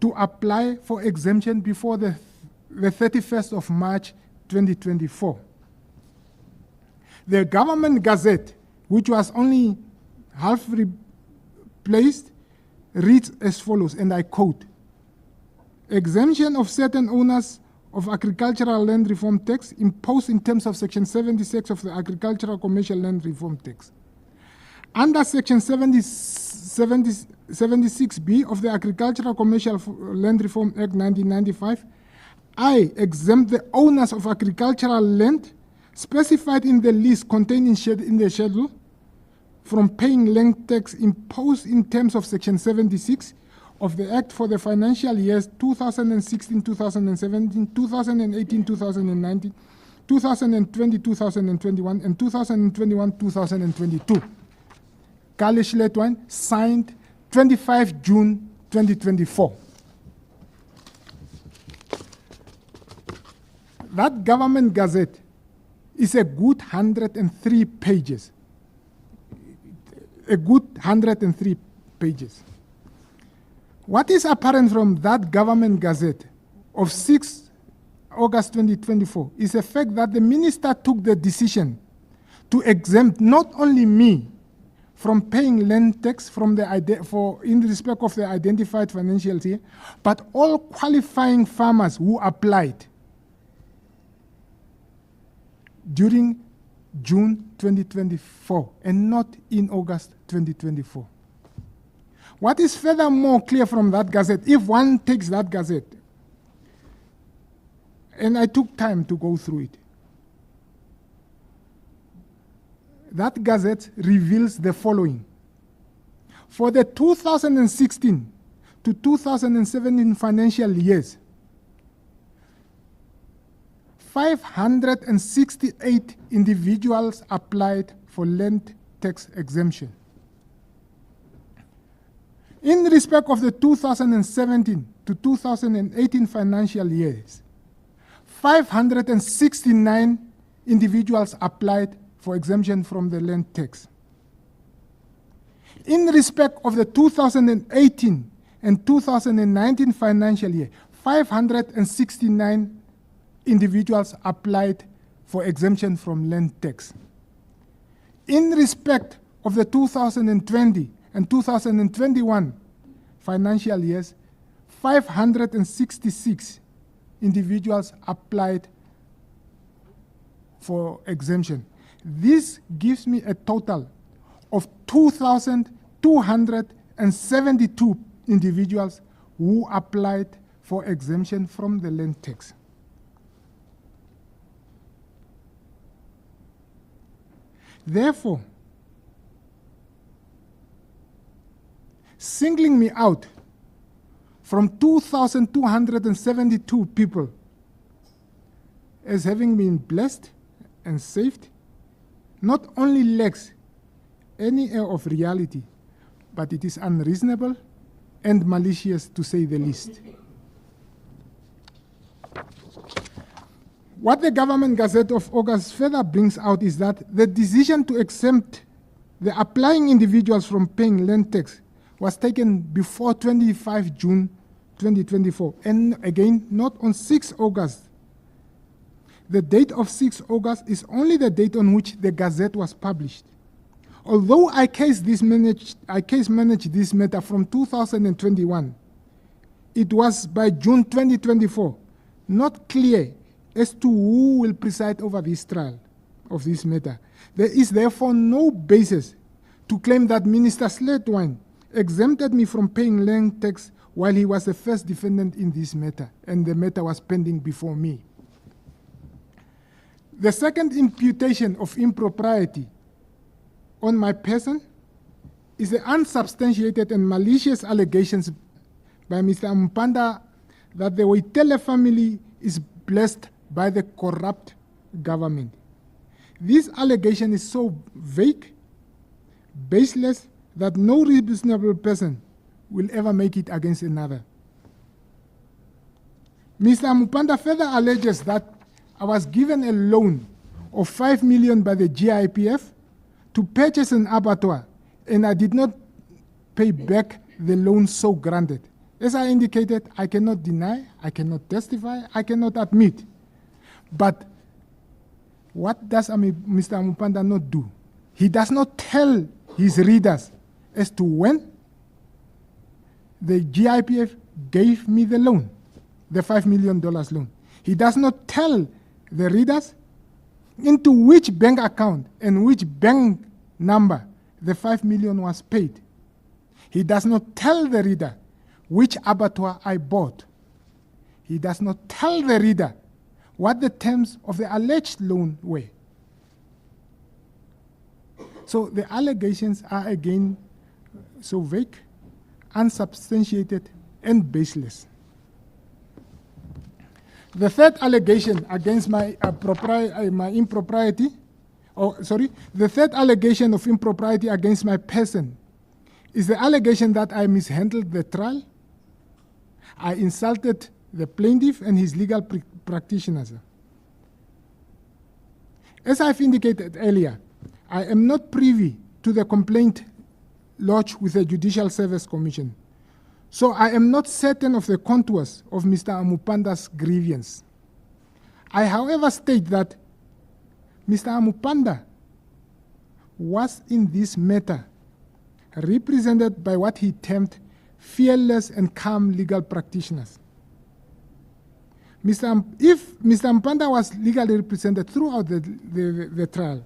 Speaker 5: to apply for exemption before the 31st of March 2024. The government gazette, which was only half replaced, reads as follows, and I quote, "Exemption of certain owners of agricultural land reform tax imposed in terms of Section 76 of the Agricultural Commercial Land Reform Tax. Under Section 76B of the Agricultural Commercial Land Reform Act 1995, I exempt the owners of agricultural land specified in the list contained in the schedule from paying land tax imposed in terms of Section 76 of the Act for the financial years 2016, 2017, 2018, 2019, 2020, 2021, and 2021, 2022. Kalish Letwine, signed 25 June 2024. That government gazette is a good 103 pages. A good 103 pages. What is apparent from that government gazette of 6 August 2024 is the fact that the minister took the decision to exempt not only me from paying land tax in respect of the identified financial year, but all qualifying farmers who applied during June 2024 and not in August 2024. What is furthermore clear from that gazette, if one takes that gazette, and I took time to go through it, that gazette reveals the following. For the 2016 to 2017 financial years, 568 individuals applied for land tax exemption. In respect of the 2017 to 2018 financial years, 569 individuals applied for exemption from the land tax. In respect of the 2018 and 2019 financial year, 569 individuals applied for exemption from land tax. In respect of the 2020 and 2021 financial years, 566 individuals applied for exemption. This gives me a total of 2,272 individuals who applied for exemption from the land tax. Therefore, singling me out from 2,272 people as having been blessed and saved not only lacks any air of reality, but it is unreasonable and malicious to say the least. What the Government Gazette of August further brings out is that the decision to exempt the applying individuals from paying land tax was taken before 25 June 2024, and again, not on 6 August. The date of 6 August is only the date on which the Gazette was published. Although I case managed this matter from 2021, it was by June 2024 not clear as to who will preside over this trial of this matter. There is therefore no basis to claim that Minister Sledwine exempted me from paying land tax while he was the first defendant in this matter, and the matter was pending before me. The second imputation of impropriety on my person is the unsubstantiated and malicious allegations by Mr. Amupanda that the Ueitele family is blessed by the corrupt government. This allegation is so vague, baseless, that no reasonable person will ever make it against another. Mr. Amupanda further alleges that I was given a loan of 5 million by the GIPF to purchase an abattoir, and I did not pay back the loan so granted. As I indicated, I cannot deny, I cannot testify, I cannot admit. But what does Mr. Amupanda not do? He does not tell his readers as to when the GIPF gave me the loan, the $5 million loan. He does not tell the readers into which bank account and which bank number the 5 million was paid. He does not tell the reader which abattoir I bought. He does not tell the reader what the terms of the alleged loan were. So the allegations are again so vague, unsubstantiated, and baseless. The third allegation against the third allegation of impropriety against my person is the allegation that I mishandled the trial. I insulted the plaintiff and his legal practitioners. As I've indicated earlier, I am not privy to the complaint lodged with the Judicial Service Commission, so I am not certain of the contours of Mr. Amupanda's grievance. I, however, state that Mr. Amupanda was in this matter represented by what he termed fearless and calm legal practitioners. If Mr. Amupanda was legally represented throughout the trial,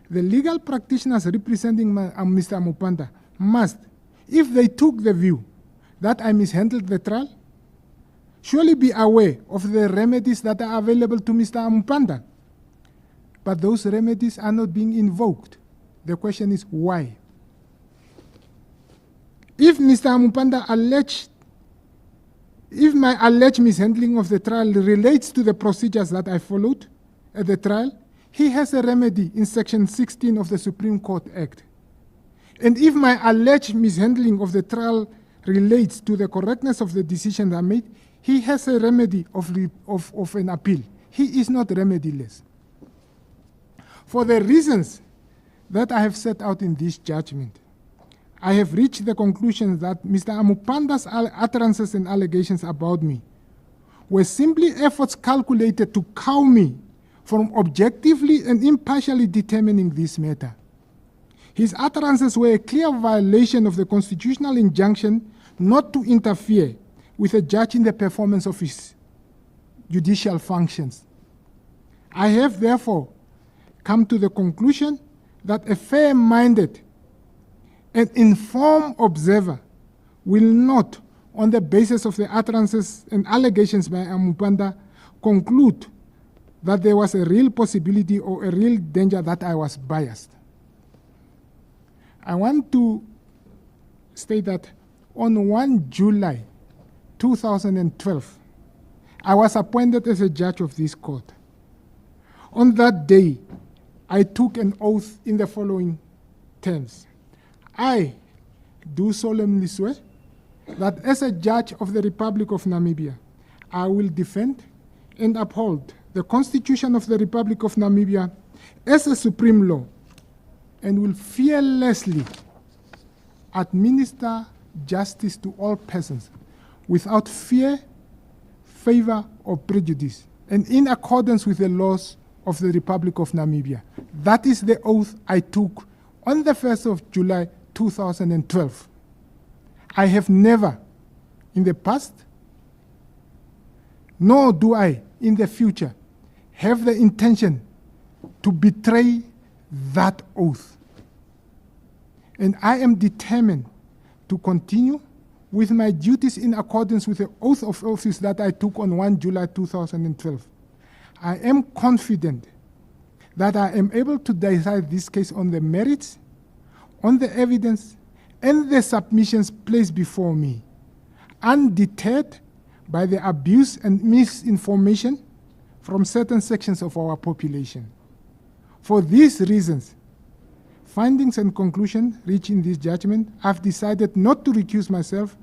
Speaker 5: the legal practitioners representing Mr. Amupanda must, if they took the view that I mishandled the trial, surely be aware of the remedies that are available to Mr. Amupanda. But those remedies are not being invoked. The question is why? If Mr. Amupanda if my alleged mishandling of the trial relates to the procedures that I followed at the trial, he has a remedy in Section 16 of the Supreme Court Act. And if my alleged mishandling of the trial relates to the correctness of the decision I made, he has a remedy of an appeal. He is not remediless. For the reasons that I have set out in this judgment, I have reached the conclusion that Mr. Amupanda's utterances and allegations about me were simply efforts calculated to cow me from objectively and impartially determining this matter. His utterances were a clear violation of the constitutional injunction not to interfere with a judge in the performance of his judicial functions. I have therefore come to the conclusion that a fair-minded and informed observer will not, on the basis of the utterances and allegations by Amupanda, conclude that there was a real possibility or a real danger that I was biased. I want to state that on 1 July 2012, I was appointed as a judge of this court. On that day, I took an oath in the following terms. I do solemnly swear that as a judge of the Republic of Namibia, I will defend and uphold the Constitution of the Republic of Namibia as a supreme law and will fearlessly administer justice to all persons without fear, favor, or prejudice, and in accordance with the laws of the Republic of Namibia. That is the oath I took on the 1st of July 2012. I have never in the past, nor do I in the future, have the intention to betray that oath. And I am determined to continue with my duties in accordance with the oath of office that I took on 1 July 2012. I am confident that I am able to decide this case on the merits, on the evidence, and the submissions placed before me, undeterred by the abuse and misinformation from certain sections of our population. For these reasons, findings and conclusions reached in this judgment, I've decided not to recuse myself,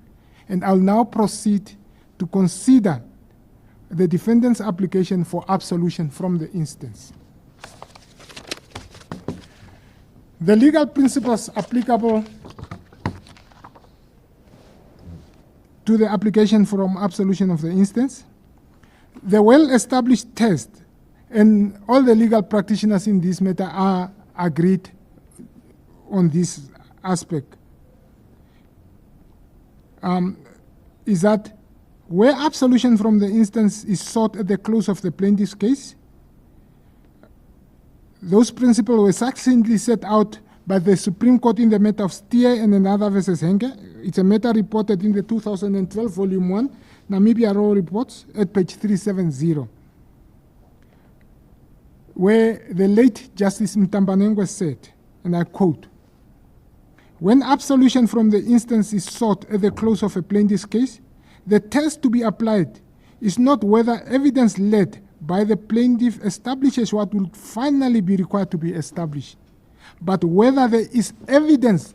Speaker 5: and I'll now proceed to consider the defendant's application for absolution from the instance. The legal principles applicable to the application from absolution of the instance, the well-established test, and all the legal practitioners in this matter are agreed on this aspect, is that where absolution from the instance is sought at the close of the plaintiff's case, those principles were succinctly set out by the Supreme Court in the matter of Stier and another versus Henke. It's a matter reported in the 2012 Volume 1, Namibia Law Reports, at page 370, where the late Justice Mtambanengwe said, and I quote, "When absolution from the instance is sought at the close of a plaintiff's case, the test to be applied is not whether evidence led by the plaintiff establishes what will finally be required to be established, but whether there is evidence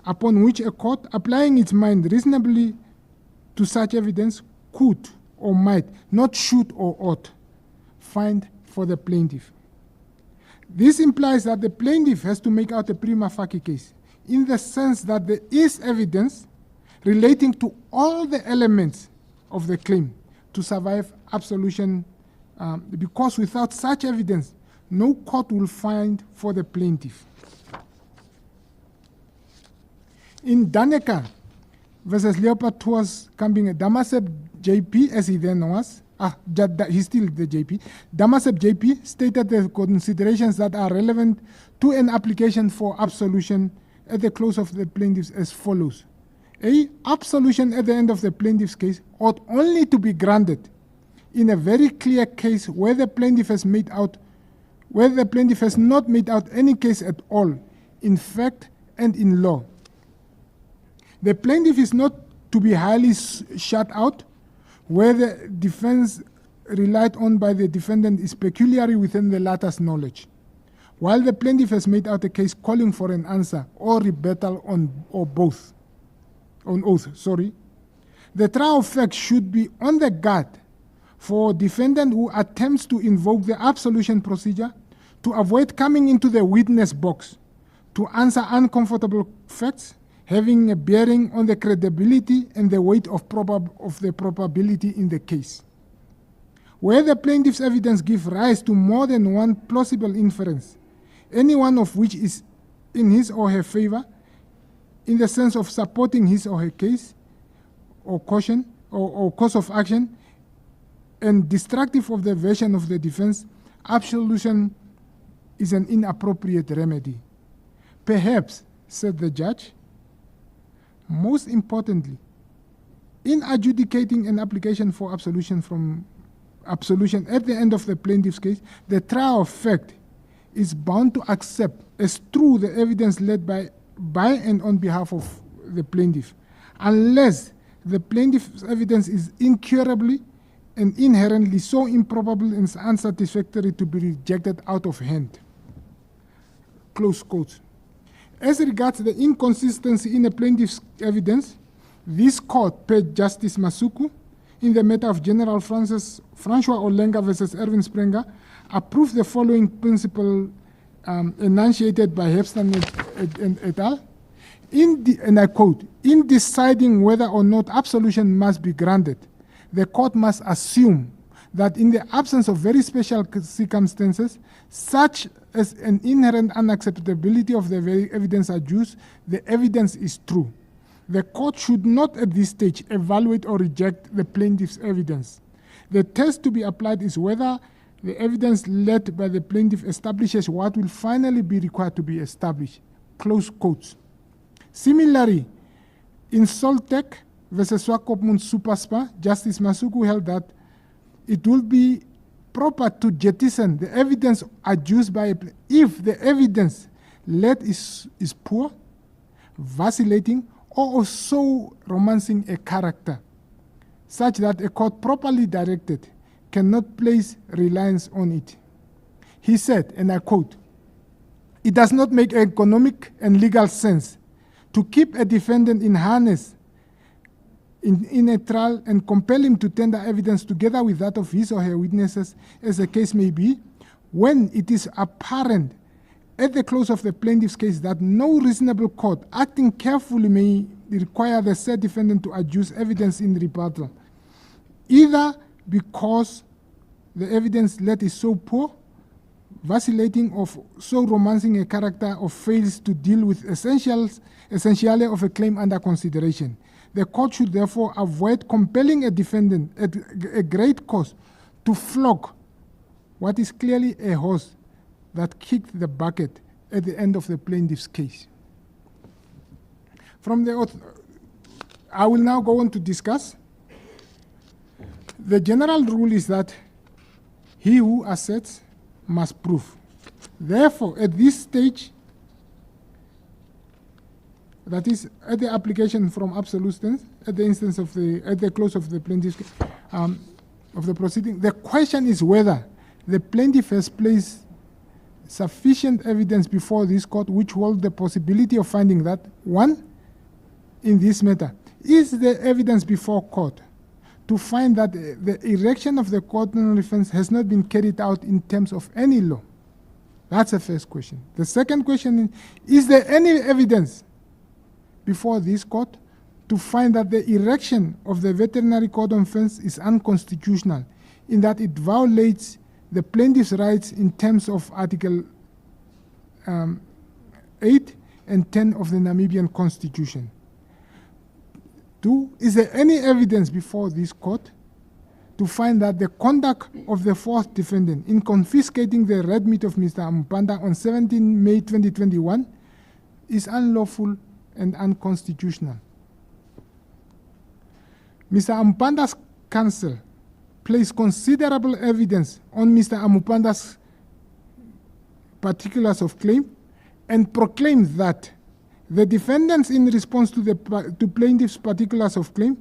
Speaker 5: upon which a court, applying its mind reasonably to such evidence, could or might, not should or ought, find for the plaintiff." This implies that the plaintiff has to make out a prima facie case, in the sense that there is evidence relating to all the elements of the claim to survive absolution, because without such evidence, no court will find for the plaintiff. In Daneka versus Leopold Tours Kambing, Damasep JP, as he then was, he's still the JP, Damasep JP stated the considerations that are relevant to an application for absolution at the close of the plaintiff's as follows. A, absolution at the end of the plaintiff's case ought only to be granted in a very clear case where the plaintiff has not made out any case at all, in fact and in law. The plaintiff is not to be highly shut out where the defense relied on by the defendant is peculiarly within the latter's knowledge, while the plaintiff has made out a case calling for an answer or rebuttal on oath. The trial of fact should be on the guard for defendant who attempts to invoke the absolution procedure to avoid coming into the witness box to answer uncomfortable facts having a bearing on the credibility and the weight of the probability in the case. Where the plaintiff's evidence gives rise to more than one plausible inference, any one of which is in his or her favor in the sense of supporting his or her case or caution or cause of action and destructive of the version of the defense, absolution is an inappropriate remedy. Perhaps, said the judge, most importantly, in adjudicating an application for absolution at the end of the plaintiff's case, the trier of fact is bound to accept as true the evidence led by and on behalf of the plaintiff, unless the plaintiff's evidence is incurably and inherently so improbable and unsatisfactory to be rejected out of hand. Close quote. As regards the inconsistency in the plaintiff's evidence, this court, per Justice Masuku, in the matter of General Francois Olenga versus Erwin Sprenger, approved the following principle enunciated by Hepstein et al. And I quote, in deciding whether or not absolution must be granted, the court must assume that in the absence of very special circumstances, such as an inherent unacceptability of the very evidence adduced, the evidence is true. The court should not at this stage evaluate or reject the plaintiff's evidence. The test to be applied is whether the evidence led by the plaintiff establishes what will finally be required to be established. Close quotes. Similarly, in Soltec versus Swakopmund Superspa, Justice Masuku held that it will be proper to jettison the evidence adduced by if the evidence led is poor, vacillating, or so romancing a character, such that a court properly directed cannot place reliance on it. He said, and I quote, "It does not make economic and legal sense to keep a defendant in harness in a trial and compel him to tender evidence together with that of his or her witnesses, as the case may be, when it is apparent at the close of the plaintiff's case that no reasonable court acting carefully may require the said defendant to adduce evidence in rebuttal, either because the evidence led is so poor, vacillating, or so romancing a character, or fails to deal with essentially of a claim under consideration. The court should therefore avoid compelling a defendant at a great cost to flog what is clearly a horse that kicked the bucket at the end of the plaintiff's case." I will now go on to discuss. The general rule is that he who asserts must prove. Therefore, at this stage, that is, at the application from absolution, at the close of the plaintiff's of the proceeding, the question is whether the plaintiff has placed sufficient evidence before this court which holds the possibility of finding that, one, in this matter, is the evidence before court to find that the erection of the cordon fence has not been carried out in terms of any law. That's the first question. The second question is there any evidence before this court to find that the erection of the veterinary cordon fence is unconstitutional in that it violates the plaintiff's rights in terms of Article 8 and 10 of the Namibian Constitution. 2, is there any evidence before this court to find that the conduct of the fourth defendant in confiscating the red meat of Mr. Amupanda on 17 May 2021 is unlawful and unconstitutional? Mr. Amupanda's counsel placed considerable evidence on Mr. Amupanda's particulars of claim and proclaimed that the defendants, in response to plaintiff's particulars of claim,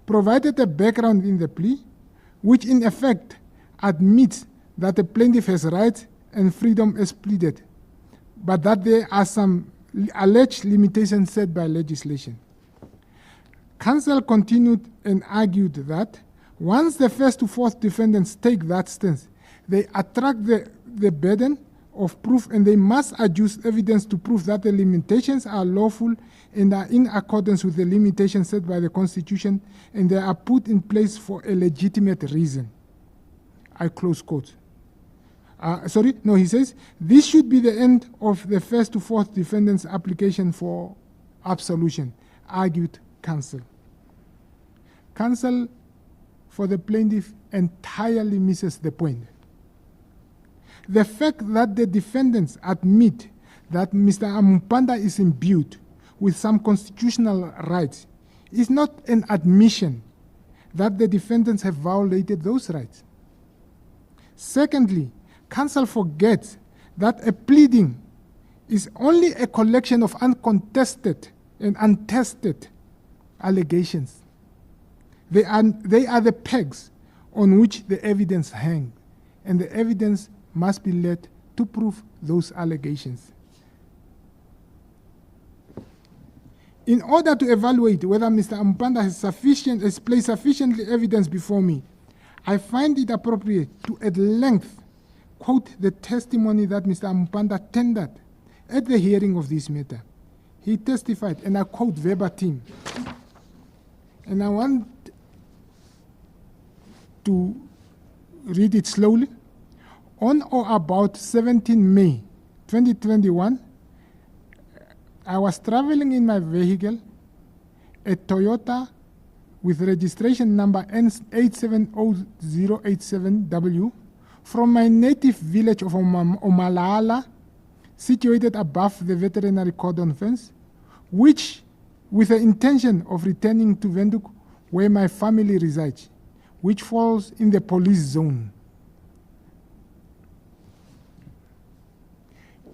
Speaker 5: provided a background in the plea, which in effect admits that the plaintiff has rights and freedom as pleaded, but that there are some alleged limitations set by legislation. Counsel continued and argued that once the first to fourth defendants take that stance, they attract the burden of proof and they must adduce evidence to prove that the limitations are lawful and are in accordance with the limitations set by the Constitution and they are put in place for a legitimate reason. I close quote. He says, this should be the end of the first to fourth defendant's application for absolution, argued counsel. Counsel for the plaintiff entirely misses the point. The fact that the defendants admit that Mr. Amupanda is imbued with some constitutional rights is not an admission that the defendants have violated those rights. Secondly, counsel forgets that a pleading is only a collection of uncontested and untested allegations. They are the pegs on which the evidence hangs, and the evidence must be led to prove those allegations. In order to evaluate whether Mr. Amupanda has placed sufficient evidence before me, I find it appropriate to at length quote the testimony that Mr. Amupanda tendered at the hearing of this matter. He testified, and I quote verbatim, and I want to read it slowly. On or about 17 May 2021, I was traveling in my vehicle, a Toyota with registration number N870087W, from my native village of Omalala, situated above the Veterinary Cordon Fence, which, with the intention of returning to Windhoek, where my family resides, which falls in the police zone.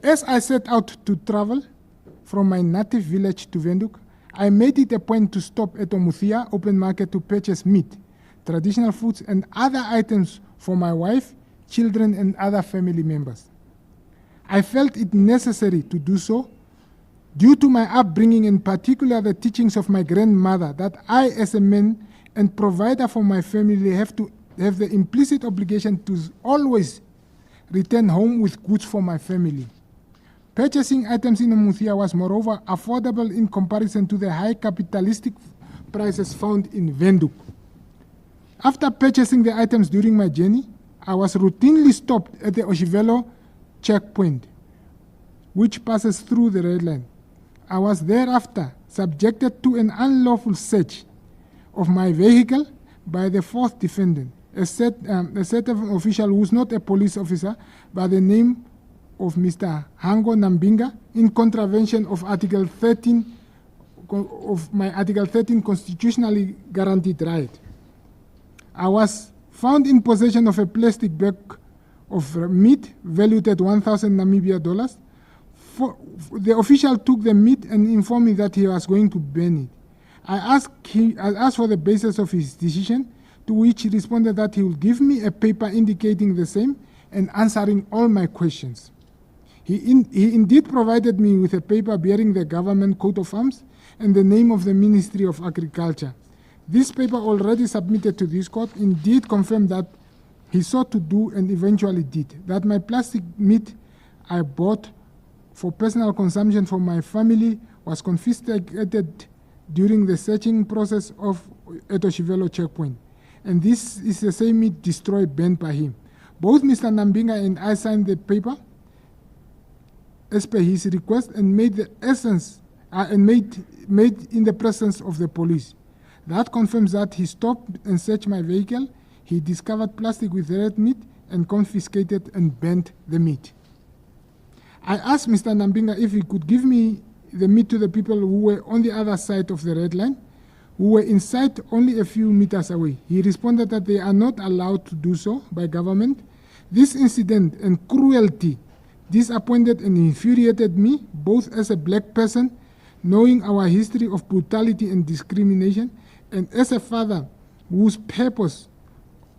Speaker 5: As I set out to travel from my native village to Windhoek, I made it a point to stop at Omuthia open market to purchase meat, traditional foods, and other items for my wife, children, and other family members. I felt it necessary to do so due to my upbringing, in particular the teachings of my grandmother, that I, as a man and provider for my family, have the implicit obligation to always return home with goods for my family. Purchasing items in Omuthia was moreover affordable in comparison to the high capitalistic prices found in Windhoek. After purchasing the items during my journey, I was routinely stopped at the Oshivelo checkpoint, which passes through the red line. I was thereafter subjected to an unlawful search of my vehicle by the fourth defendant, a certain official who is not a police officer by the name of Mr. Hango Nambinga, in contravention of Article 13 of my Article 13 constitutionally guaranteed right. I was found in possession of a plastic bag of meat valued at 1,000 Namibia dollars. The official took the meat and informed me that he was going to burn it. I asked for the basis of his decision, to which he responded that he would give me a paper indicating the same and answering all my questions. He indeed provided me with a paper bearing the government coat of arms and the name of the Ministry of Agriculture. This paper, already submitted to this court, indeed confirmed that he sought to do and eventually did, that my plastic meat I bought for personal consumption for my family was confiscated during the searching process of Etoshivelo checkpoint. And this is the same meat destroyed, burnt by him. Both Mr. Nambinga and I signed the paper as per his request and made the essence made in the presence of the police. That confirms that he stopped and searched my vehicle. He discovered plastic with red meat and confiscated and burnt the meat. I asked Mr. Nambinga if he could give me the meat to the people who were on the other side of the red line, who were in sight only a few meters away. He responded that they are not allowed to do so by government. This incident and cruelty disappointed and infuriated me, both as a black person, knowing our history of brutality and discrimination, and as a father whose purpose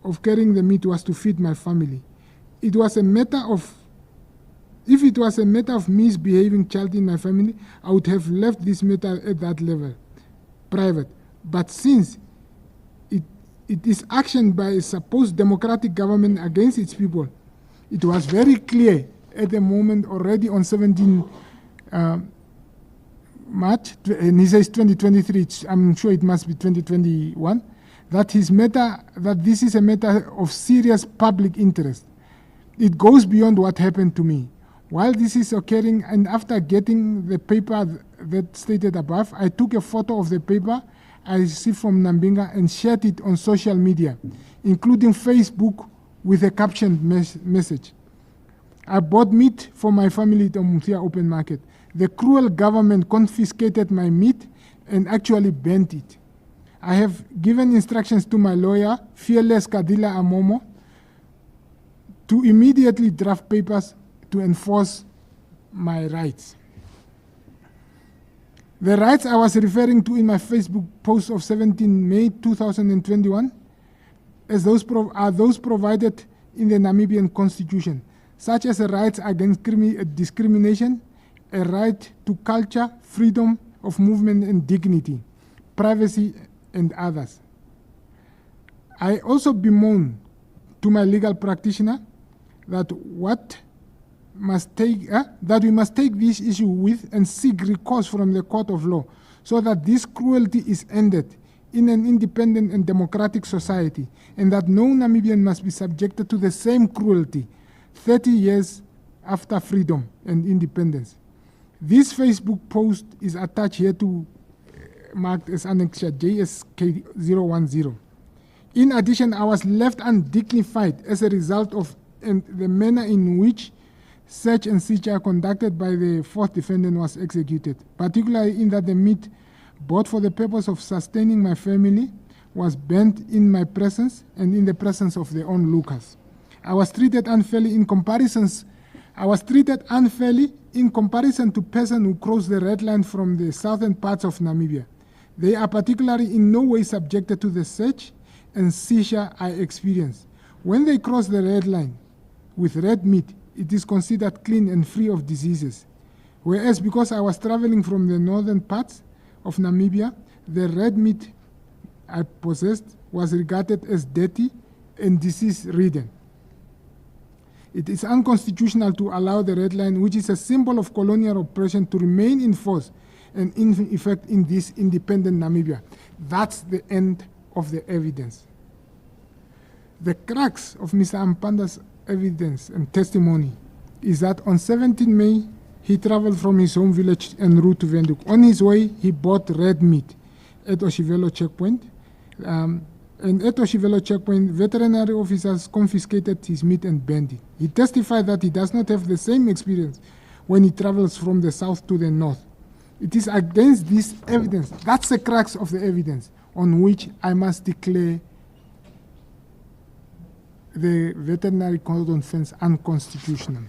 Speaker 5: of carrying the meat was to feed my family. If it was a matter of misbehaving child in my family, I would have left this matter at that level, private. But since it is action by a supposed democratic government against its people, it was very clear at the moment, already on 17 March, and he says 2023, I'm sure it must be 2021, that this is a matter of serious public interest. It goes beyond what happened to me. While this is occurring, and after getting the paper that stated above, I took a photo of the paper I received from Nambinga and shared it on social media, including Facebook, with a captioned message. I bought meat for my family at Umutia open market. The cruel government confiscated my meat and actually burnt it. I have given instructions to my lawyer, Fearless Kadila Amomo, to immediately draft papers to enforce my rights. The rights I was referring to in my Facebook post of 17 May 2021 as are those provided in the Namibian Constitution, such as the rights against discrimination, a right to culture, freedom of movement and dignity, privacy, and others. I also bemoan to my legal practitioner that we must take this issue with and seek recourse from the court of law so that this cruelty is ended in an independent and democratic society, and that no Namibian must be subjected to the same cruelty 30 years after freedom and independence. This Facebook post is attached here to marked as Annexure JSK010. In addition, I was left undignified as a result of the manner in which search and seizure conducted by the fourth defendant was executed, particularly in that the meat bought for the purpose of sustaining my family was burnt in my presence and in the presence of the onlookers. I was treated unfairly in comparison to persons who cross the red line from the southern parts of Namibia. They are particularly in no way subjected to the search and seizure I experienced. When they cross the red line with red meat, it is considered clean and free of diseases. Whereas because I was traveling from the northern parts of Namibia, the red meat I possessed was regarded as dirty and disease-ridden. It is unconstitutional to allow the red line, which is a symbol of colonial oppression, to remain in force and in effect in this independent Namibia. That's the end of the evidence. The crux of Mr. Ampanda's evidence and testimony is that on 17 May, he traveled from his home village en route to Windhoek. On his way, he bought red meat at Oshivelo checkpoint. And at Oshivelo checkpoint, veterinary officers confiscated his meat and burned it. He testified that he does not have the same experience when he travels from the south to the north. It is against this evidence, that's the crux of the evidence, on which I must declare the Veterinary Cordon Fence unconstitutional.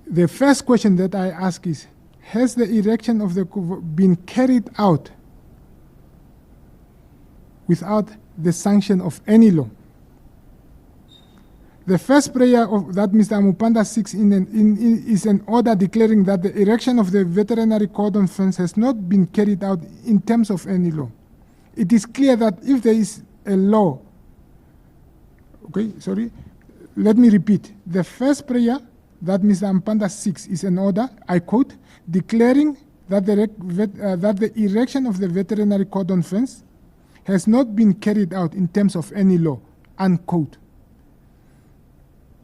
Speaker 5: The first question that I ask is, has the erection of the been carried out without the sanction of any law? The first prayer that Mr. Amupanda seeks is an order declaring that the erection of the veterinary cordon fence has not been carried out in terms of any law. It is clear that if there is a law, let me repeat. The first prayer that Mr. Amupanda seeks is an order, I quote, declaring that the erection of the veterinary cordon fence has not been carried out in terms of any law, unquote.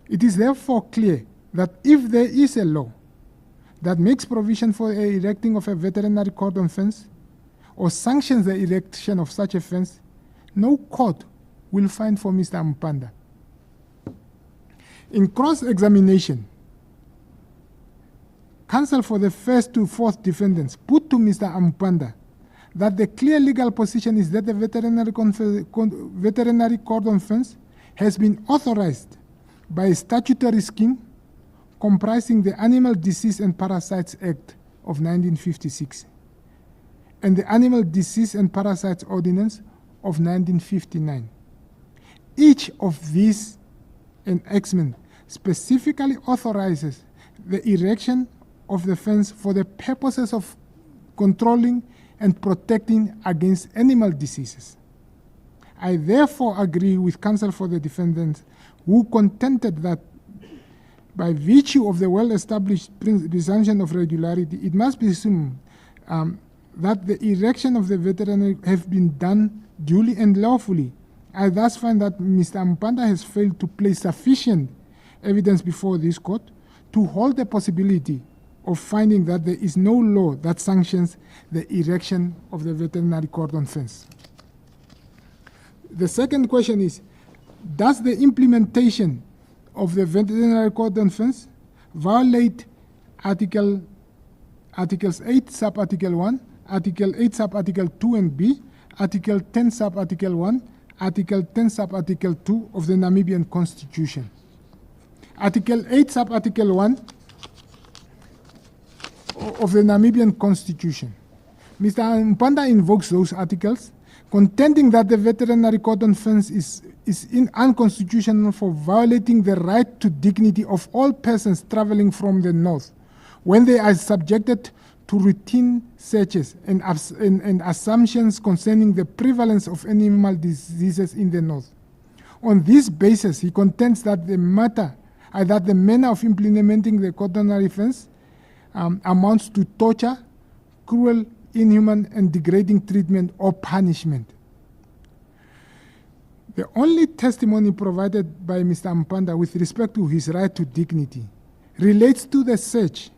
Speaker 5: It is therefore clear that if there is a law that makes provision for the erecting of a veterinary cordon fence or sanctions the erection of such a fence, no court will find for Mr. Amupanda. In cross-examination, counsel for the first to fourth defendants put to Mr. Amupanda that the clear legal position is that the veterinary cordon fence has been authorized by a statutory scheme comprising the Animal Disease and Parasites Act of 1956 and the Animal Disease and Parasites Ordinance of 1959. Each of these enactments specifically authorizes the erection of the fence for the purposes of controlling and protecting against animal diseases. I therefore agree with counsel for the defendants who contended that by virtue of the well-established presumption of regularity, it must be assumed that the erection of the veterinary have been done duly and lawfully I thus find that Mr. Amupanda has failed to place sufficient evidence before this court to hold the possibility of finding that there is no law that sanctions the erection of the veterinary cordon fence. The second question is, does the implementation of the veterinary cordon fence violate Articles 8 sub-article 1, Article 8 sub-article 2 and B, Article 10 sub-article 1, Article 10 sub-article 2 of the Namibian Constitution? Article 8 sub-article 1 of the Namibian Constitution. Mr. Amupanda invokes those articles, contending that the veterinary cordon fence is unconstitutional for violating the right to dignity of all persons traveling from the north when they are subjected to routine searches and assumptions concerning the prevalence of animal diseases in the north. On this basis, he contends that the manner of implementing the cordonary fence amounts to torture, cruel, inhuman, and degrading treatment or punishment. The only testimony provided by Mr. Amupanda with respect to his right to dignity relates to the search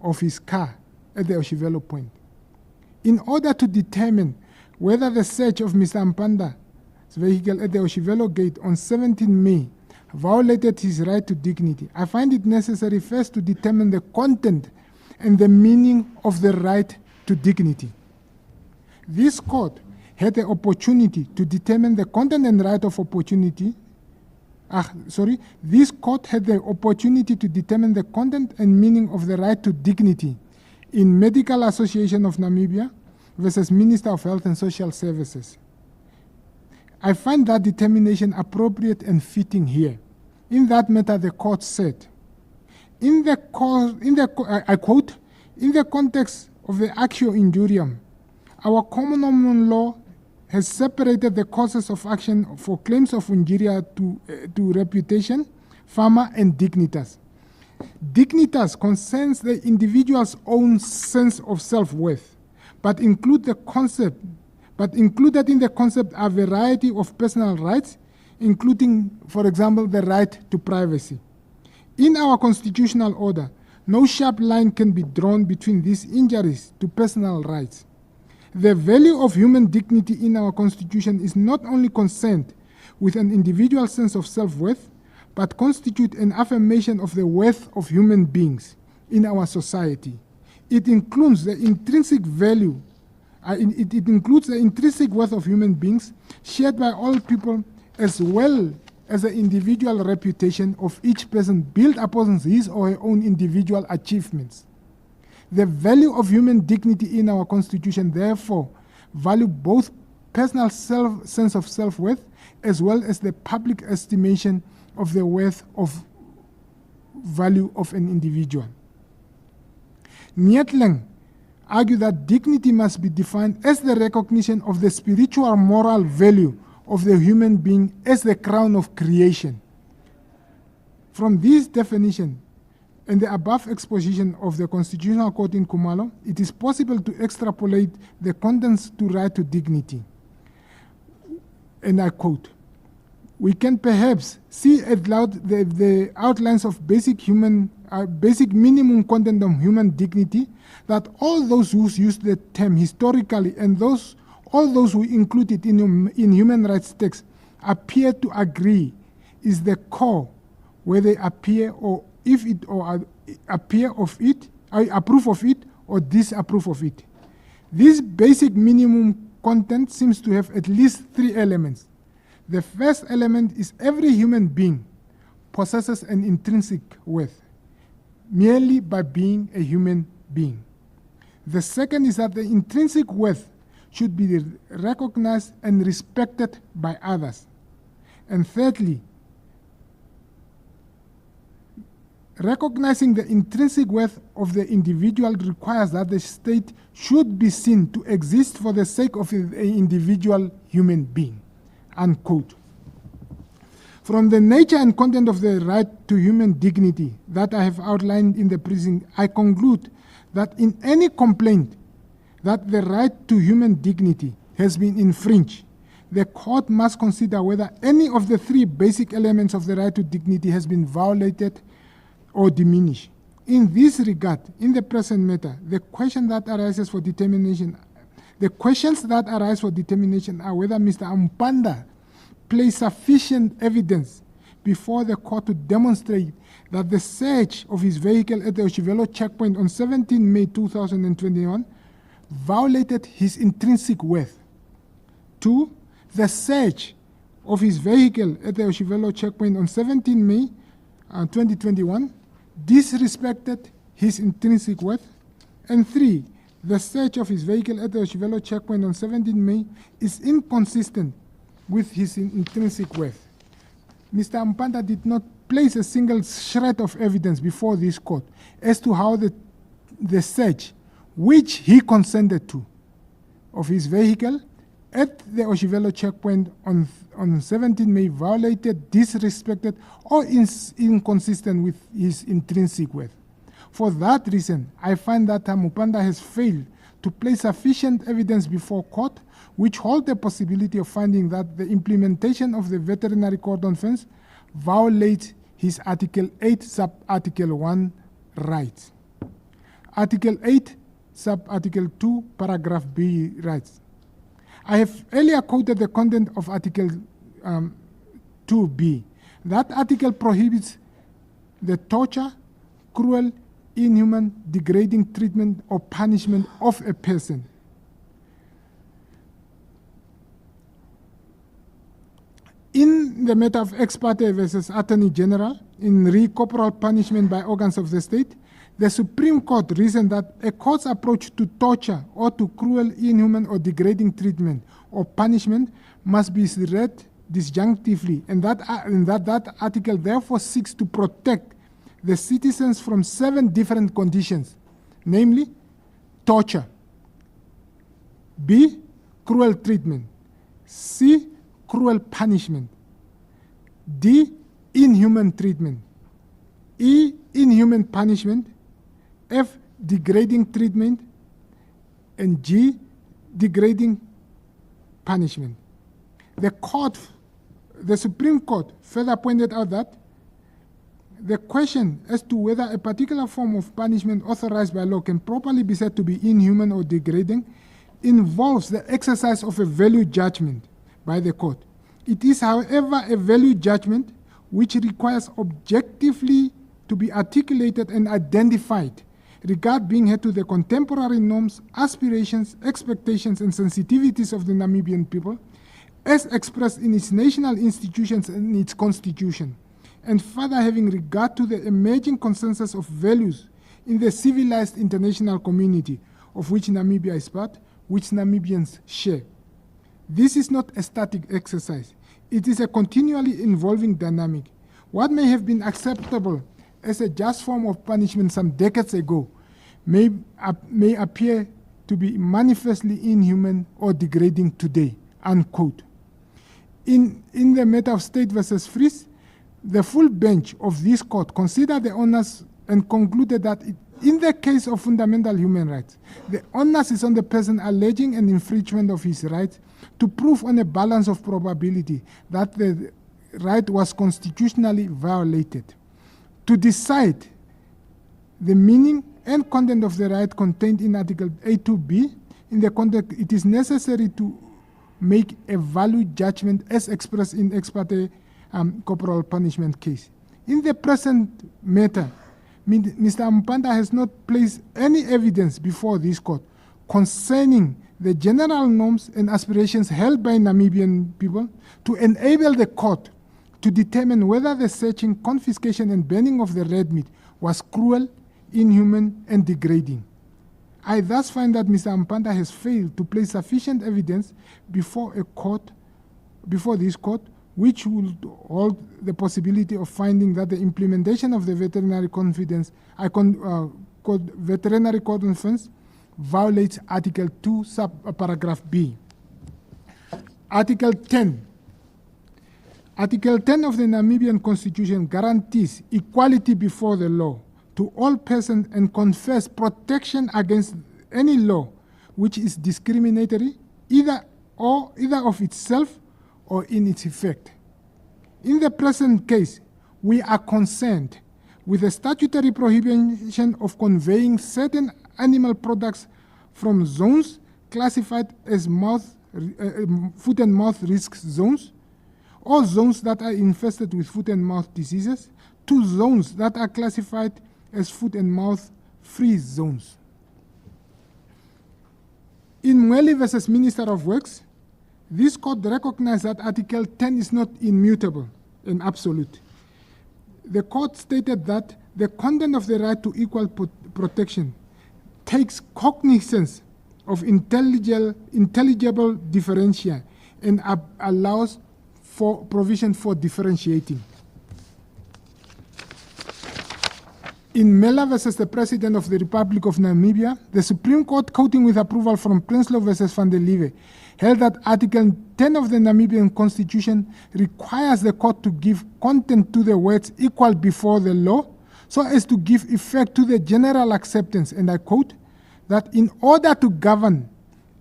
Speaker 5: of his car at the Oshivelo point. In order to determine whether the search of Mr. Ampanda's vehicle at the Oshivelo gate on 17 May violated his right to dignity, I find it necessary first to determine the content and the meaning of the right to dignity. This court had the opportunity to determine the content and right of opportunity. This court had the opportunity to determine the content and meaning of the right to dignity in Medical Association of Namibia versus Minister of Health and Social Services. I find that determination appropriate and fitting here. In that matter, the court said, I quote, "In the context of the actio injuriam, our common law has separated the causes of action for claims of injuria to reputation, fama, and dignitas. Dignitas concerns the individual's own sense of self-worth, but included in the concept are a variety of personal rights, including, for example, the right to privacy. In our constitutional order, no sharp line can be drawn between these injuries to personal rights. The value of human dignity in our Constitution is not only concerned with an individual sense of self-worth, but constitute an affirmation of the worth of human beings in our society. It includes the intrinsic value, it includes the intrinsic worth of human beings shared by all people, as well as the individual reputation of each person built upon his or her own individual achievements. The value of human dignity in our Constitution, therefore, value both personal sense of self-worth as well as the public estimation of the worth of value of an individual. Nietleng argued that dignity must be defined as the recognition of the spiritual moral value of the human being as the crown of creation. From this definition and the above exposition of the Constitutional Court in Kumalo, it is possible to extrapolate the contents to right to dignity. And I quote, "We can perhaps see aloud the outlines of basic minimum content of human dignity that all those who use the term historically and all those who include it in human rights texts appear to agree is the core where they appear or if it or appear of it, approve of it or disapprove of it. This basic minimum content seems to have at least three elements. The first element is every human being possesses an intrinsic worth merely by being a human being. The second is that the intrinsic worth should be recognized and respected by others. And thirdly, recognizing the intrinsic worth of the individual requires that the state should be seen to exist for the sake of the individual human being." Unquote. From the nature and content of the right to human dignity that I have outlined in the briefing, I conclude that in any complaint that the right to human dignity has been infringed, the court must consider whether any of the three basic elements of the right to dignity has been violated or diminished. In this regard, in the present matter, the questions that arise for determination are whether Mr. Amupanda placed sufficient evidence before the court to demonstrate that the search of his vehicle at the Oshivelo checkpoint on 17 May 2021 violated his intrinsic worth. 2, the search of his vehicle at the Oshivelo checkpoint on 17 May 2021 disrespected his intrinsic worth. And 3, the search of his vehicle at the Oshivelo checkpoint on 17 May is inconsistent with his intrinsic worth. Mr. Amupanda did not place a single shred of evidence before this court as to how the search, which he consented to, of his vehicle at the Oshivelo checkpoint on 17 May violated, disrespected, or is inconsistent with his intrinsic worth. For that reason, I find that Amupanda has failed to place sufficient evidence before court which hold the possibility of finding that the implementation of the Veterinary Cordon Fence violates his Article 8, Sub-Article 1 rights. Article 8, Sub-Article 2, Paragraph B rights. I have earlier quoted the content of Article 2B. That article prohibits the torture, cruel, inhuman, degrading treatment or punishment of a person. In the matter of ex parte versus Attorney General, in re corporal punishment by organs of the state, the Supreme Court reasoned that a court's approach to torture or to cruel, inhuman, or degrading treatment or punishment must be read disjunctively, and that article therefore seeks to protect the citizens from 7 different conditions, namely torture, B, cruel treatment, C, cruel punishment, D, inhuman treatment, E, inhuman punishment, F, degrading treatment, and G, degrading punishment. The Supreme Court further pointed out that the question as to whether a particular form of punishment authorized by law can properly be said to be inhuman or degrading involves the exercise of a value judgment by the court. It is, however, a value judgment which requires objectively to be articulated and identified, regard being had to the contemporary norms, aspirations, expectations, and sensitivities of the Namibian people, as expressed in its national institutions and its constitution, and further having regard to the emerging consensus of values in the civilized international community of which Namibia is part, which Namibians share. This is not a static exercise. It is a continually evolving dynamic. What may have been acceptable as a just form of punishment some decades ago may appear to be manifestly inhuman or degrading today, unquote. In the matter of State versus Fries, the full bench of this court considered the onus and concluded that in the case of fundamental human rights, the onus is on the person alleging an infringement of his rights to prove on a balance of probability that the right was constitutionally violated. To decide the meaning and content of the right contained in Article A2B, in the context, it is necessary to make a value judgment as expressed in ex parte corporal punishment case. In the present matter, Mr. Amupanda has not placed any evidence before this court concerning the general norms and aspirations held by Namibian people to enable the court to determine whether the searching, confiscation, and burning of the red meat was cruel, inhuman, and degrading. I thus find that Mr. Amupanda has failed to place sufficient evidence before this court, which would hold the possibility of finding that the implementation of the Veterinary Veterinary Cordon Fence violates Article 2, Paragraph B. Article 10. Article 10 of the Namibian Constitution guarantees equality before the law to all persons and confers protection against any law which is discriminatory, either of itself or in its effect. In the present case, we are concerned with the statutory prohibition of conveying certain animal products from zones classified as foot and mouth risk zones, or zones that are infested with foot and mouth diseases, to zones that are classified as foot and mouth free zones. In Mweli versus Minister of Works, this court recognized that Article 10 is not immutable and absolute. The court stated that the content of the right to equal protection takes cognizance of intelligible differentia and allows for provision for differentiating. In Mela versus the President of the Republic of Namibia, the Supreme Court, quoting with approval from Prinsloo versus Van der Leeuwen, held that Article 10 of the Namibian Constitution requires the court to give content to the words equal before the law, so as to give effect to the general acceptance, and I quote, that in order to govern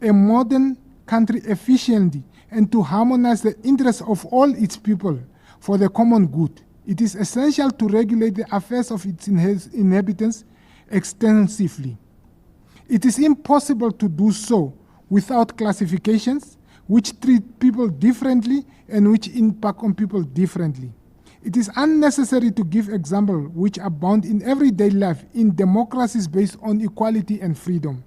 Speaker 5: a modern country efficiently and to harmonize the interests of all its people for the common good, it is essential to regulate the affairs of its inhabitants extensively. It is impossible to do so without classifications which treat people differently and which impact on people differently. It is unnecessary to give examples which abound in everyday life in democracies based on equality and freedom.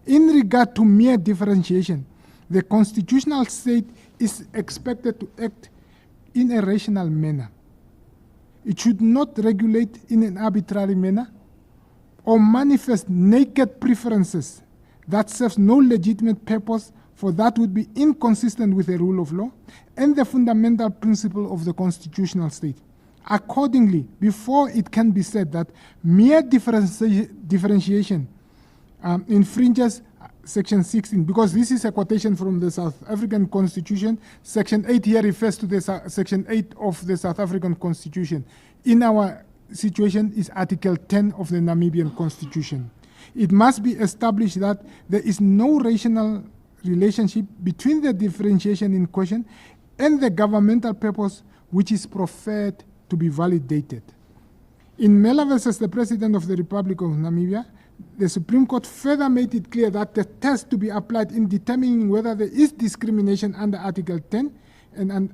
Speaker 5: In regard to mere differentiation, the constitutional state is expected to act in a rational manner. It should not regulate in an arbitrary manner or manifest naked preferences that serves no legitimate purpose, for that would be inconsistent with the rule of law and the fundamental principle of the constitutional state. Accordingly, before it can be said that mere differentiation infringes Section 16, because this is a quotation from the South African Constitution. Section 8 here refers to the Section 8 of the South African Constitution. In our situation is Article 10 of the Namibian Constitution. It must be established that there is no rational relationship between the differentiation in question and the governmental purpose which is preferred to be validated. In Mela versus the President of the Republic of Namibia, the Supreme Court further made it clear that the test to be applied in determining whether there is discrimination under Article 10 and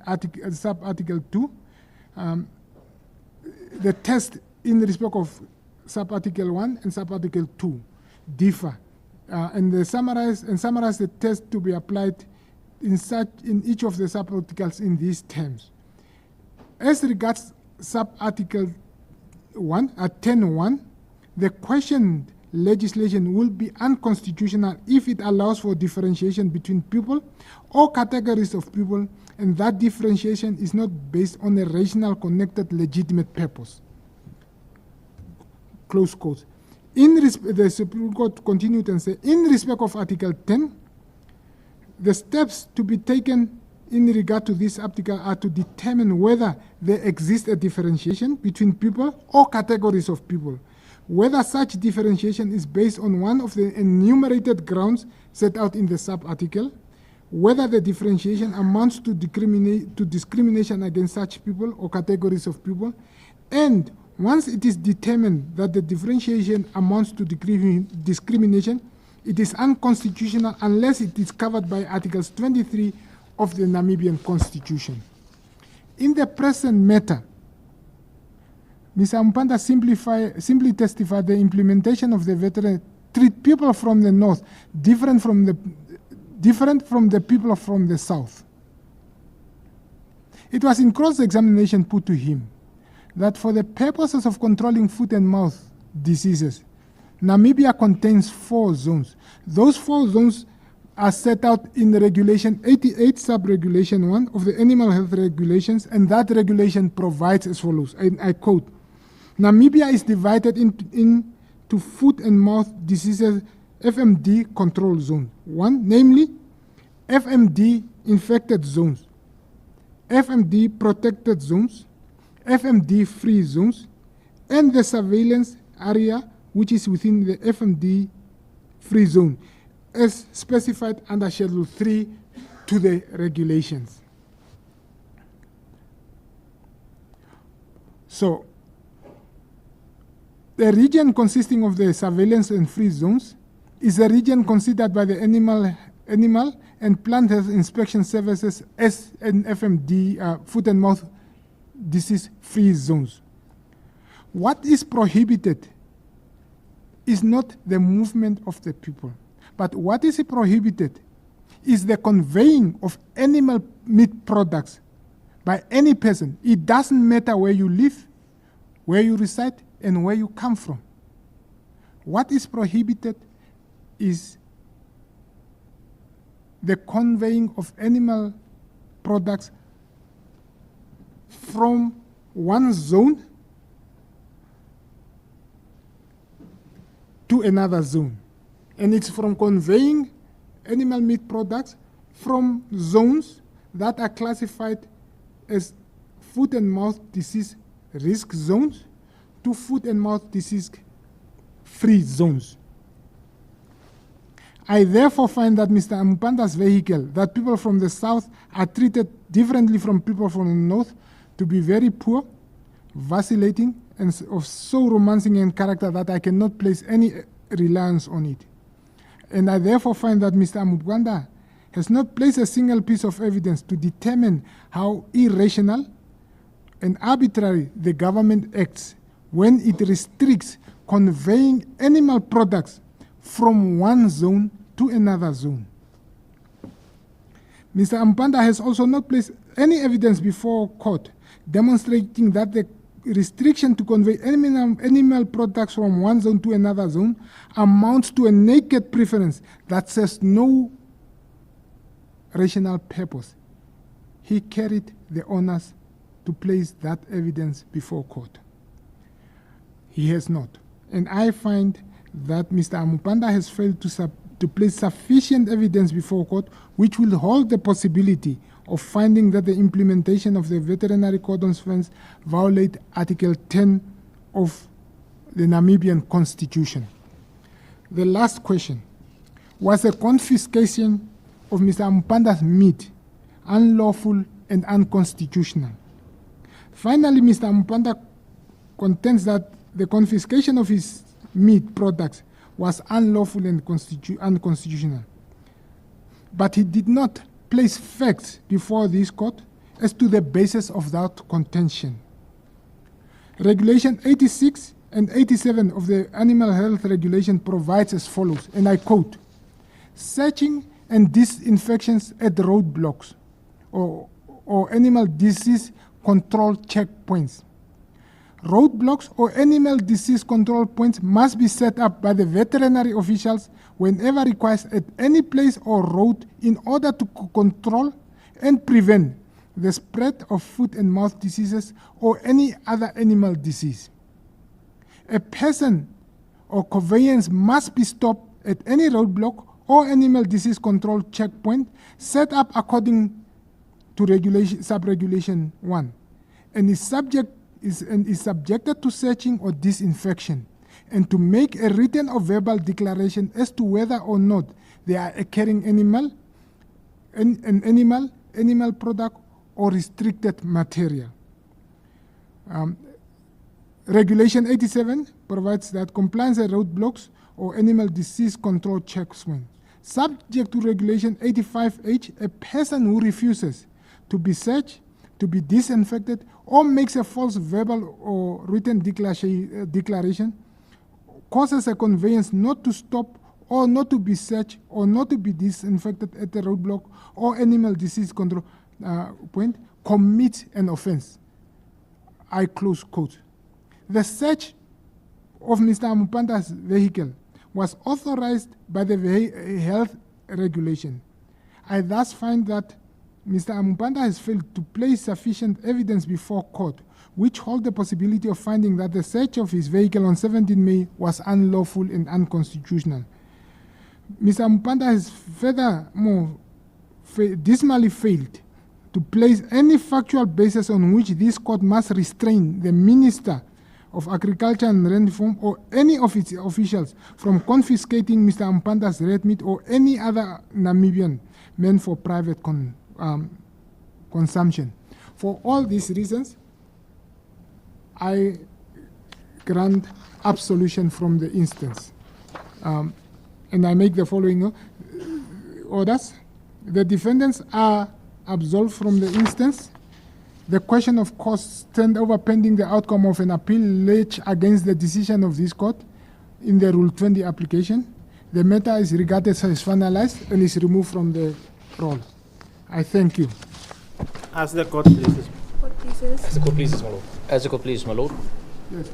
Speaker 5: sub-Article 2, the test in respect of sub-Article 1 and sub-Article 2 differ. And summarize the test to be applied in each of the sub-articles in these terms. As regards sub-Article 1, 10.1, the questioned legislation will be unconstitutional if it allows for differentiation between people or categories of people, and that differentiation is not based on a rational, connected, legitimate purpose. Close quote. The Supreme Court continued and said, in respect of Article 10, the steps to be taken in regard to this article are to determine whether there exists a differentiation between people or categories of people, whether such differentiation is based on one of the enumerated grounds set out in the sub-article, whether the differentiation amounts to discrimination against such people or categories of people, and once it is determined that the differentiation amounts to discrimination, it is unconstitutional unless it is covered by Articles 23 of the Namibian Constitution. In the present matter, Ms. Amupanda simply testified the implementation of the veterinary treat people from the north different from the people from the south. It was in cross-examination put to him that for the purposes of controlling foot and mouth diseases, Namibia contains 4 zones. Those 4 zones are set out in Regulation 88, Sub-Regulation 1 of the Animal Health Regulations, and that regulation provides as follows, and I quote, Namibia is divided into foot and mouth diseases FMD control zone 1, namely FMD infected zones, FMD protected zones, FMD free zones, and the surveillance area which is within the FMD free zone as specified under Schedule 3 to the regulations. So, the region consisting of the surveillance and free zones is a region considered by the animal and plant health inspection services as an FMD, foot and mouth disease free zones. What is prohibited is not the movement of the people, but what is prohibited is the conveying of animal meat products by any person. It doesn't matter where you live, where you reside, and where you come from. What is prohibited is the conveying of animal products from one zone to another zone. And it's from conveying animal meat products from zones that are classified as foot and mouth disease risk zones to foot and mouth disease free zones. I therefore find that Mr. Amupanda's vehicle, that people from the south are treated differently from people from the north, to be very poor, vacillating, and of so romancing in character that I cannot place any reliance on it. And I therefore find that Mr. Amupanda has not placed a single piece of evidence to determine how irrational and arbitrary the government acts when it restricts conveying animal products from one zone to another zone. Mr. Amupanda has also not placed any evidence before court demonstrating that the restriction to convey animal products from one zone to another zone amounts to a naked preference that serves no rational purpose. He carried the onus to place that evidence before court. He has not. And I find that Mr. Amupanda has failed to place sufficient evidence before court which will hold the possibility of finding that the implementation of the Veterinary Cordon Fence violate Article 10 of the Namibian Constitution. The last question: was the confiscation of Mr. Amupanda's meat unlawful and unconstitutional? Finally, Mr. Amupanda contends that the confiscation of his meat products was unlawful and unconstitutional. But he did not place facts before this court as to the basis of that contention. Regulation 86 and 87 of the Animal Health Regulation provides as follows, and I quote: searching and disinfections at roadblocks or animal disease control checkpoints. Roadblocks or animal disease control points must be set up by the veterinary officials whenever required at any place or road in order to control and prevent the spread of foot and mouth diseases or any other animal disease. A person or conveyance must be stopped at any roadblock or animal disease control checkpoint set up according to sub-regulation 1 and is subjected to searching or disinfection, and to make a written or verbal declaration as to whether or not they are carrying animal product or restricted material. Regulation 87 provides that compliance at roadblocks or animal disease control checkpoints. Subject to Regulation 85H, a person who refuses to be searched, to be disinfected, or makes a false verbal or written declaration, causes a conveyance not to stop or not to be searched or not to be disinfected at the roadblock or animal disease control point, commits an offense. I close quote. The search of Mr. Amupanda's vehicle was authorized by the health regulation. I thus find that Mr. Amupanda has failed to place sufficient evidence before court, which hold the possibility of finding that the search of his vehicle on 17 May was unlawful and unconstitutional. Mr. Amupanda has furthermore dismally failed to place any factual basis on which this court must restrain the Minister of Agriculture and Land Reform or any of its officials from confiscating Mr. Amupanda's red meat or any other Namibian meant for private consumption. For all these reasons, I grant absolution from the instance. And I make the following orders. The defendants are absolved from the instance. The question of costs stand over pending the outcome of an appeal lodged against the decision of this court in the Rule 20 application. The matter is regarded as finalized and is removed from the roll. I thank you.
Speaker 1: As the court pleases.
Speaker 2: Court pleases.
Speaker 4: As the court pleases, my lord. As the court pleases, my lord.
Speaker 5: Yes,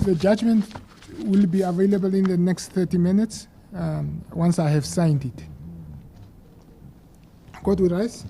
Speaker 5: the judgment will be available in the next 30 minutes once I have signed it. Court will rise.